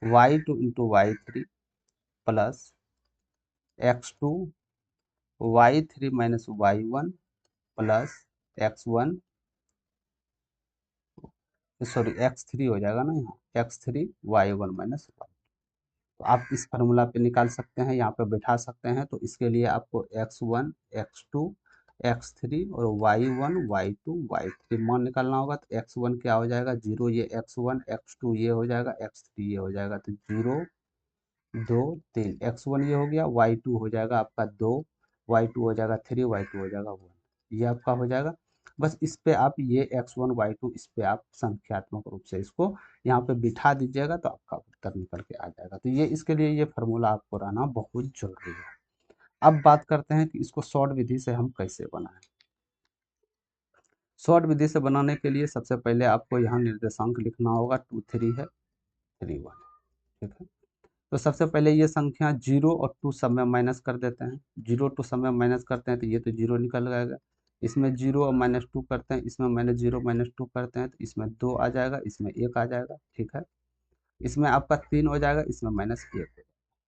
y2 into y3 plus x2 y3 minus y1 plus x1, sorry x3 हो जाएगा ना, यहाँ x3 y1 माइनस 1। तो आप इस फार्मूला पे निकाल सकते हैं, यहाँ पे बैठा सकते हैं। तो इसके लिए आपको x1 x2 x3 और y1 y2 y3 मान निकालना होगा। तो x1 क्या हो जाएगा 0, ये x1, x2 ये हो जाएगा, x3 ये हो जाएगा। तो 0 2 3, x1 ये हो गया, y2 हो जाएगा आपका 2, y2 हो जाएगा 3, y2 हो जाएगा 1, ये आपका हो जाएगा। बस इस पे आप ये x1 y2 इस पे आप संख्यात्मक रूप से इसको यहाँ पे बिठा दीजिएगा तो आपका उत्तर निकल के आ जाएगा। तो ये इसके लिए ये फार्मूला आपको रहना बहुत जरूरी है। अब बात करते हैं कि इसको शॉर्ट विधि से हम कैसे बनाएं। शॉर्ट विधि से बनाने के लिए सबसे पहले आपको यहाँ निर्देशांक लिखना होगा, 2 3 है, 3 1, ठीक है। तो सबसे पहले ये संख्या 0 और 2 सब में माइनस कर देते हैं। 0 2 सब में माइनस करते हैं तो ये तो 0 निकल जाएगा। इसमें 0 और -2 करते हैं, इसमें -0 -2 करते हैं तो इसमें 2 आ जाएगा, इसमें 1 आ जाएगा, ठीक है। इसमें आपका 3 हो जाएगा, इसमें -1 हो जाएगा,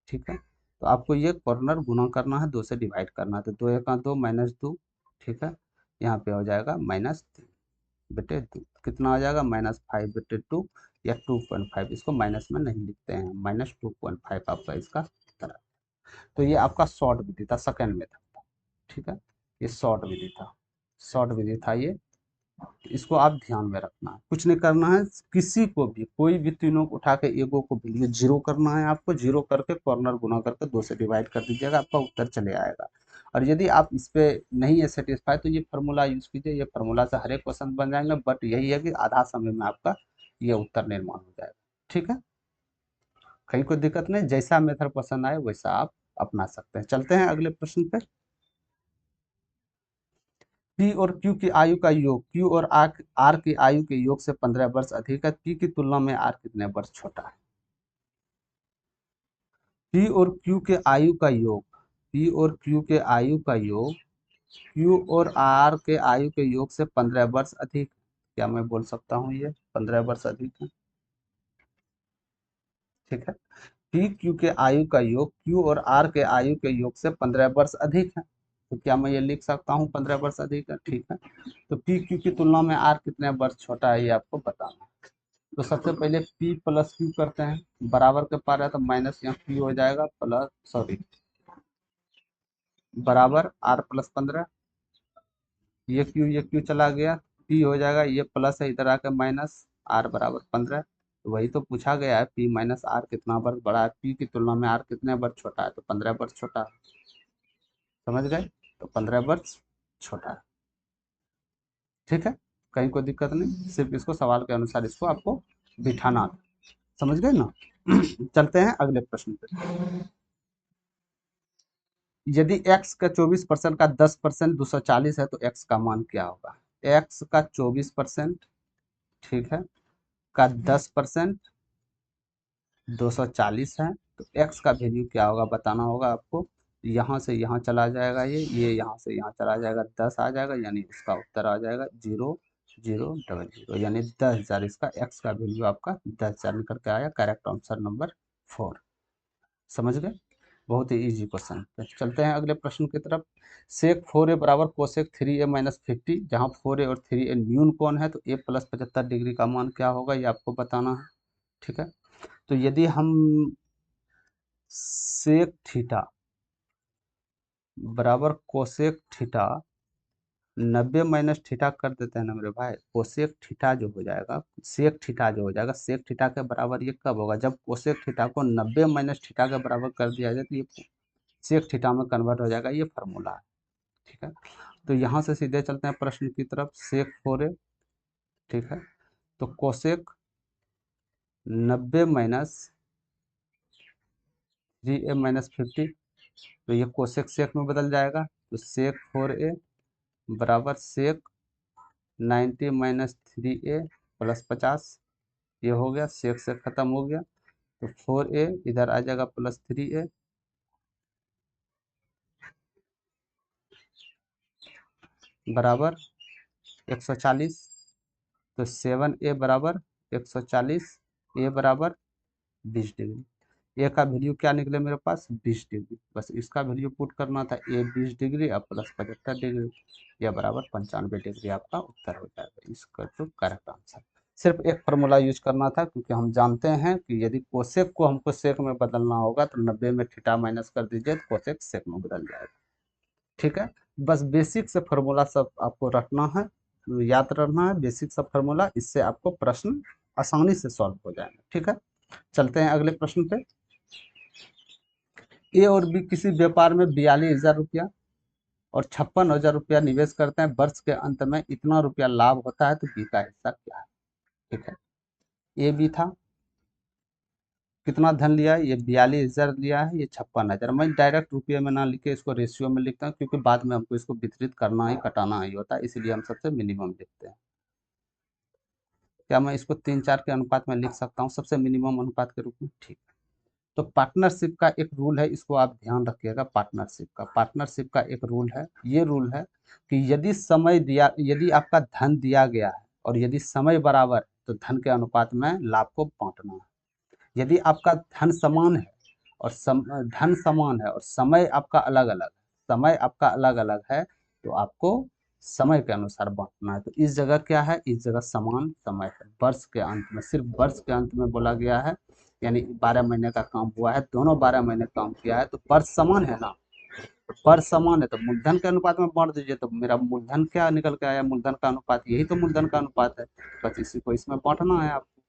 ठीक है। तो आपको ये कॉर्नर गुना करना है, 2 से डिवाइड करना है। तो 2 1 2 -2, ठीक है। यहाँ पे हो जाएगा -3 बटे 2, कितना आ जाएगा -5 बटे 2 या 2.5, इसको माइनस में नहीं लिखते हैं, -2.5 आपका इसका उत्तर। तो ये आपका शॉर्ट विधि था, सेकंड मेथड था, ठीक है। ये शॉर्ट विधि था, शॉर्ट विधि था ये। इसको आप ध्यान में रखना है, कुछ नहीं करना है, किसी को भी कोई भी तीनों को उठा के एगो को भी जीरो करना है आपको। जीरो करके कॉर्नर गुना करके 2 से डिवाइड कर दीजिएगा, आपका उत्तर चले आएगा। और यदि आप इस पे नहीं है सेटिस्फाई तो ये फार्मूला यूज कीजिए, ये फार्मूला से हर एक क्वेश्चन बन जाएंगे। बट यही है कि आधा समय में आपका ये उत्तर निर्माण हो जाएगा, ठीक है। कहीं कोई दिक्कत नहीं, जैसा मेथड पसंद आए वैसा आप अपना सकते हैं। चलते हैं अगले प्रश्न पे। पी और क्यू की आयु का योग, क्यू और आर की आयु के योग से 15 वर्ष अधिक है, पी की तुलना में आर कितने वर्ष छोटा है। पी और क्यू के आयु का योग, पी और क्यू के आयु का योग क्यू और आर के आयु के योग से 15 वर्ष अधिक। क्या मैं बोल सकता हूँ ये 15 वर्ष अधिक है, ठीक है। पी क्यू के आयु का योग क्यू और आर के आयु के योग से 15 वर्ष अधिक है। तो क्या मैं ये लिख सकता हूँ 15 वर्ष अधिक है, ठीक है। तो पी क्यू की तुलना में आर कितने वर्ष छोटा है ये आपको बताना है। तो सबसे पहले पी प्लस क्यू करते हैं, बराबर के पार है तो माइनस यहाँ क्यू हो जाएगा, प्लस सॉरी बराबर आर प्लस 15, ये क्यू चला गया, पी हो जाएगा, ये प्लस है इधर आकर माइनस, आर बराबर 15। तो वही तो पूछा गया है, पी माइनस आर कितना वर्ष बड़ा है, पी की तुलना में आर कितने वर्ष छोटा है, तो 15 वर्ष छोटा है, समझ गए। तो 15 वर्ष छोटा है, ठीक है। कहीं कोई दिक्कत नहीं, सिर्फ इसको सवाल के अनुसार इसको आपको बिठाना, समझ गए ना। चलते हैं अगले प्रश्न पे। यदि x का 24% का 10% 240 है तो x का मान क्या होगा। x का 24%, ठीक है, का 10% 240 है, तो x का वैल्यू क्या होगा बताना होगा आपको। यहाँ से यहाँ चला जाएगा, ये यहाँ से यहाँ चला जाएगा, 10 आ जाएगा, यानी इसका उत्तर आ जाएगा 0000, यानी 10,000। इसका x का वैल्यू आपका 10,000 निकल के आया, करेक्ट आंसर नंबर 4। समझ गए, बहुत ही इजी क्वेश्चन। चलते हैं अगले प्रश्न की तरफ। सेक 4a बराबर कोसेक 3a माइनस 50, जहाँ 4a और 3a न्यून कोण है तो a प्लस 75 डिग्री का मान क्या होगा ये आपको बताना है, ठीक है। तो यदि हम सेक थीटा बराबर कोसेक थीटा 90 माइनस थीटा कर देते हैं ना मेरे भाई, कोसेक थीटा जो हो जाएगा, सेक थीटा जो हो जाएगा, सेक थीटा के बराबर ये कब होगा, जब कोसेक थीटा को 90 माइनस थीटा के बराबर कर दिया जाए तो ये सेक थीटा में कन्वर्ट हो जाएगा, ये फार्मूला है, ठीक है। तो यहाँ से सीधे चलते हैं प्रश्न की तरफ। सेक 4a, ठीक है, तो कोसेक 90 माइनस 3a माइनस 50, तो ये कोसेक सेक में बदल जाएगा। तो सेक 4a बराबर सेक 90 माइनस 3a प्लस 50, ये हो गया, सेक से खत्म हो गया। तो 4a इधर आ जाएगा प्लस 3a बराबर 140। तो 7a बराबर 140, ए बराबर 20 डिग्री। ए का वैल्यू क्या निकले मेरे पास 20 डिग्री, बस इसका वैल्यू पुट करना था, ए 20 डिग्री और प्लस 75 डिग्री, यह बराबर 95 डिग्री आपका उत्तर हो जाएगा, इसका तो करेक्ट आंसर। सिर्फ एक फार्मूला यूज करना था, क्योंकि हम जानते हैं कि यदि कोसेक को हमको सेक में बदलना होगा तो 90 में थीटा माइनस कर दीजिए तो कोसेक सेक में बदल जाएगा, ठीक है। बस बेसिक से फार्मूला सब आपको रखना है, याद रखना है बेसिक सा फार्मूला, इससे आपको प्रश्न आसानी से सॉल्व हो जाएंगे। ठीक है, चलते हैं अगले प्रश्न पे। ए और बी किसी व्यापार में 42,000 रुपया और 56,000 रुपया निवेश करते हैं, वर्ष के अंत में इतना रुपया लाभ होता है, तो बी का हिस्सा क्या है। ठीक है, ए बी था, कितना धन लिया है, ये 42,000 लिया है, ये 56,000। मैं डायरेक्ट रुपये में ना लिखे इसको रेशियो में लिखता हूँ, क्योंकि बाद में हमको इसको वितरित करना ही कटाना ही होता है, इसीलिए हम सबसे मिनिमम लिखते हैं। क्या मैं इसको 3-4 के अनुपात में लिख सकता हूँ, सबसे मिनिमम अनुपात के रूप में। ठीक। तो पार्टनरशिप का एक रूल है, इसको आप ध्यान रखिएगा। पार्टनरशिप का एक रूल है, ये रूल है कि यदि आपका धन दिया गया है और यदि समय बराबर है, तो धन के अनुपात में लाभ को बांटना है। यदि आपका धन समान है और समय आपका अलग अलग है, तो आपको समय के अनुसार बांटना है। तो इस जगह क्या है, इस जगह समान समय है। वर्ष के अंत में, सिर्फ वर्ष के अंत में बोला गया है, यानी 12 महीने का काम हुआ है, दोनों 12 महीने काम किया है, तो वर्ष समान है ना। वर्ष समान है तो मूलधन के अनुपात में बांट दीजिए। तो मेरा मूलधन क्या निकल के आया, मूलधन का अनुपात, यही तो मूलधन का अनुपात है। बस इसी को इसमें बांटना है आपको।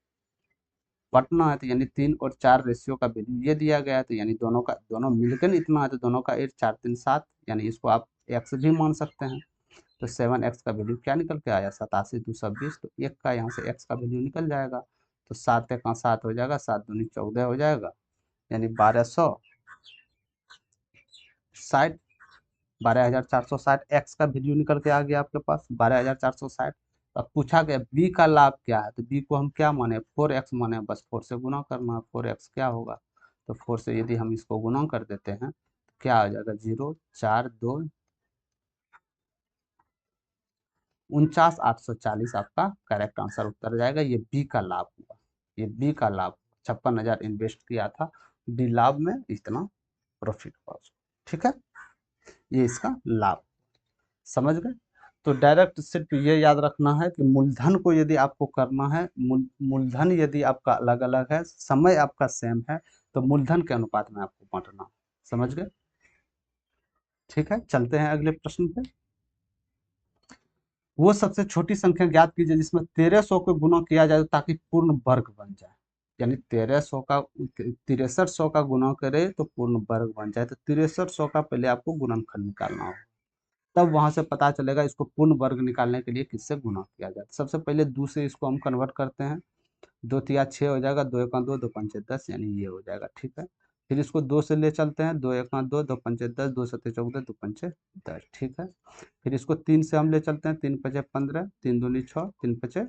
पटना है, तो यानी 3 और 4 रेशियो का वैल्यू ये दिया गया है, तो यानी दोनों मिलकर इतना है, तो दोनों का 8 4 3 7, यानी इसको आप एक्स भी मान सकते हैं। तो 7x का वैल्यू क्या निकल के आया, 87,220। तो एक का यहाँ से x का वैल्यू निकल जाएगा, तो 7 1 7 हो जाएगा, 7 दूनी 14 हो जाएगा, यानी 1260, 12,460 एक्स का वैल्यू निकल के आ गया आपके पास 12,460। अब पूछा गया बी का लाभ क्या है, तो बी को हम क्या माने, 4x माने, बस 4 से गुना करना है। 4x क्या होगा, तो 4 से यदि हम इसको गुना कर देते हैं, तो क्या आ जाएगा, 0 4 2 49,840 आपका करेक्ट आंसर उत्तर जाएगा। ये बी का लाभ हुआ, ये बी का लाभ। 56,000 इन्वेस्ट किया था, बी लाभ में इतना प्रॉफिट हुआ उसको। ठीक है, ये इसका लाभ, समझ गए। तो डायरेक्ट सिर्फ ये याद रखना है कि मूलधन को यदि आपको करना है, मूलधन यदि आपका अलग अलग है, समय आपका सेम है, तो मूलधन के अनुपात में आपको बांटना है। समझ गए। ठीक है, चलते हैं अगले प्रश्न पे। वो सबसे छोटी संख्या ज्ञात कीजिए जिसमें 1300 को गुना किया जाए ताकि पूर्ण वर्ग बन जाए। यानी 1300 का 6300 का गुना करे तो पूर्ण वर्ग बन जाए, तो 6300 का पहले आपको गुणनखंड निकालना होगा, तब वहां से पता चलेगा इसको पूर्ण वर्ग निकालने के लिए किससे गुना किया जाए। सबसे पहले 2 से इसको हम कन्वर्ट करते हैं, 2 तिया 6 हो जाएगा, 2 1 2, 2 5 10, यानी ये हो जाएगा। ठीक है, फिर इसको 2 से ले चलते हैं, 2 1 2, 2 5 10, 2 7 14, 2 5 10। ठीक है, फिर इसको 3 से हम ले चलते हैं, 3 5 15, 3 दूनी 6, 3 6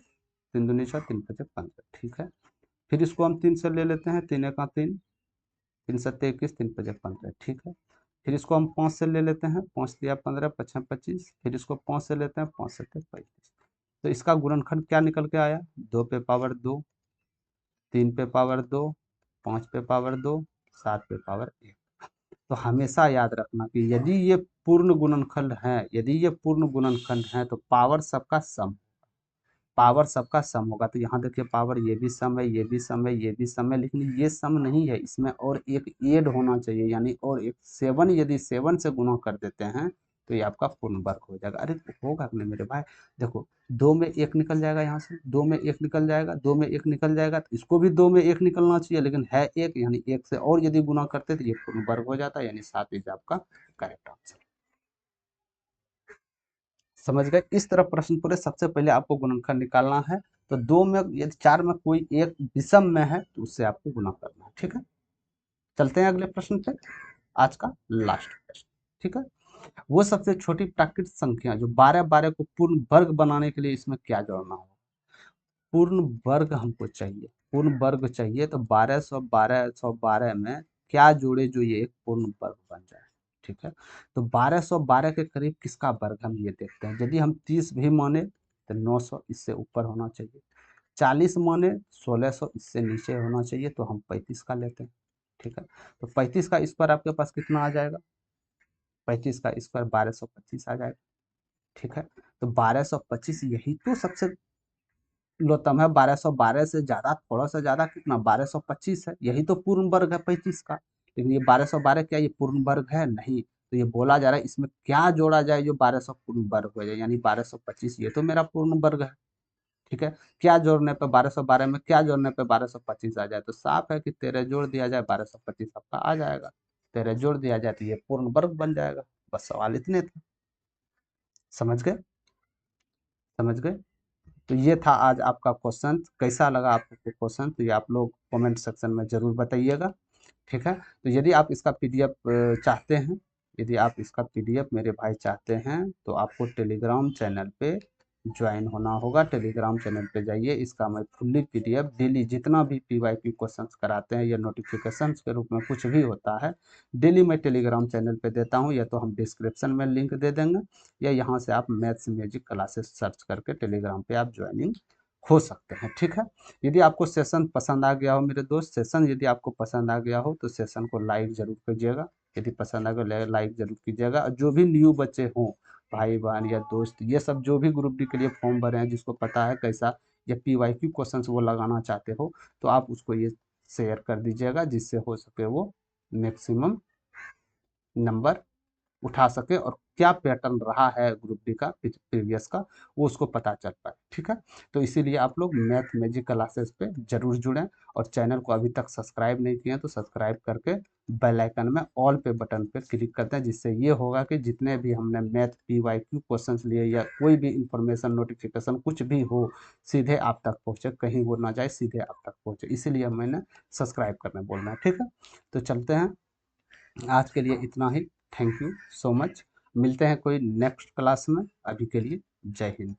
15। ठीक है, फिर इसको हम 3 से ले लेते हैं, 3 1 3, 3 7 21, 3 5 15। ठीक है, फिर इसको हम 5 से ले लेते हैं, 5 तिया 15, 5 6 25, फिर इसको 5 से लेते हैं, 5 7 35। तो इसका गुणनखंड क्या निकल के आया, 2 पे पावर 2, 3 पे पावर 2, 5 पे पावर 2, 7 पे पावर 1। तो हमेशा याद रखना कि यदि ये पूर्ण गुणनखंड है तो पावर सबका सम होगा। तो यहाँ देखिए पावर, ये भी सम है, ये भी सम है, ये भी सम है, लेकिन ये सम नहीं है, इसमें और एक ऐड होना चाहिए, यानी और एक 7, यदि 7 से गुना कर देते हैं तो ये आपका पूर्ण वर्ग हो जाएगा। अरे होगा कि नहीं मेरे भाई, देखो 2 में 1 निकल जाएगा, यहाँ से 2 में 1 निकल जाएगा, 2 में 1 निकल जाएगा, तो इसको भी 2 में 1 निकलना चाहिए, लेकिन है 1, यानी 1 से और यदि गुना करते तो ये पूर्ण वर्ग हो जाता, यानी 7 इज आपका करेक्ट आंसर। समझ गए। इस तरह प्रश्न पूरे, सबसे पहले आपको गुणनखंड निकालना है, तो 2 में यदि 4 में कोई एक विषम में है तो उससे आपको गुना करना है। ठीक है, चलते हैं अगले प्रश्न पे, आज का लास्ट प्रश्न। ठीक है, वो सबसे छोटी प्राकृतिक संख्या जो 12 12 को पूर्ण वर्ग बनाने के लिए इसमें क्या जोड़ना होगा। पूर्ण वर्ग हमको चाहिए, पूर्ण वर्ग चाहिए, तो 1212 में क्या जोड़े जो ये एक पूर्ण वर्ग बन जाए। ठीक है, तो 1212 के करीब किसका वर्ग हम ये देखते हैं। यदि हम 30 भी माने तो 900 इससे ऊपर होना चाहिए, 40 माने 1600 इससे नीचे होना चाहिए, तो हम 35 का लेते हैं। ठीक है, तो 35 का स्क्वायर आपके पास कितना आ जाएगा, 35 का स्क्वायर 1225 आ जाएगा। ठीक है, तो 1225 यही तो सबसे लोतम है, 1212 से ज्यादा, थोड़ा सा ज्यादा कितना, 1225 है, यही तो पूर्ण वर्ग है 35 का। लेकिन ये 1212 क्या ये पूर्ण वर्ग है, नहीं। तो ये बोला जा रहा है इसमें क्या जोड़ा जाए जो 1200 पूर्ण वर्ग हो जाए, यानी 1225 ये तो मेरा पूर्ण वर्ग है। ठीक है, क्या जोड़ने पे 1212 में क्या जोड़ने पे 1225 आ जाए, तो साफ है कि 13 जोड़ दिया जाए 1225 आपका आ जाएगा। 13 जोड़ दिया जाए तो ये पूर्ण वर्ग बन जाएगा। बस सवाल इतने थे। समझ गए? समझ गए? तो ये था आज आपका क्वेश्चन। कैसा लगा आपको क्वेश्चन, तो ये आप लोग कमेंट सेक्शन में जरूर बताइएगा। ठीक है, तो यदि आप इसका पीडीएफ चाहते हैं, यदि आप इसका पीडीएफ मेरे भाई चाहते हैं, तो आपको टेलीग्राम चैनल पे ज्वाइन होना होगा। टेलीग्राम चैनल पे जाइए, इसका मैं फुल्ली पीडीएफ डेली जितना भी पीवाईक्यू क्वेश्चंस कराते हैं या नोटिफिकेशंस के रूप में कुछ भी होता है, डेली मैं टेलीग्राम चैनल पे देता हूँ। या तो हम डिस्क्रिप्शन में लिंक दे देंगे, या यहाँ से आप मैथ्स म्यूजिक क्लासेस सर्च करके टेलीग्राम पे आप ज्वाइनिंग हो सकते हैं। ठीक है, यदि आपको सेशन पसंद आ गया हो मेरे दोस्त, सेशन यदि आपको पसंद आ गया हो तो सेशन को लाइक जरूर कीजिएगा। यदि पसंद आ गया लाइक जरूर कीजिएगा। और जो भी न्यू बच्चे हों, भाई बहन या दोस्त, ये सब जो भी ग्रुप डी के लिए फॉर्म भरे हैं, जिसको पता है कैसा या पीवाईक्यू क्वेश्चंस वो लगाना चाहते हो, तो आप उसको ये शेयर कर दीजिएगा, जिससे हो सके वो मैक्सिमम नंबर उठा सके और क्या पैटर्न रहा है ग्रुप डी का प्रीवियस का, वो उसको पता चल पाए। ठीक है, तो इसीलिए आप लोग मैथ मैजिक क्लासेस पे जरूर जुड़ें। और चैनल को अभी तक सब्सक्राइब नहीं किए हैं तो सब्सक्राइब करके बेल आइकन में ऑल पे बटन पे क्लिक करते हैं, जिससे ये होगा कि जितने भी हमने मैथ पीवाईक्यू क्वेश्चंस लिए या कोई भी इंफॉर्मेशन नोटिफिकेशन कुछ भी हो, सीधे आप तक पहुंचे, कहीं वो ना जाए, सीधे आप तक पहुंचे। इसीलिए मैंने सब्सक्राइब करने बोलना है। ठीक है, तो चलते हैं, आज के लिए इतना ही। Thank you so much. मिलते हैं कोई नेक्स्ट क्लास में। अभी के लिए जय हिंद।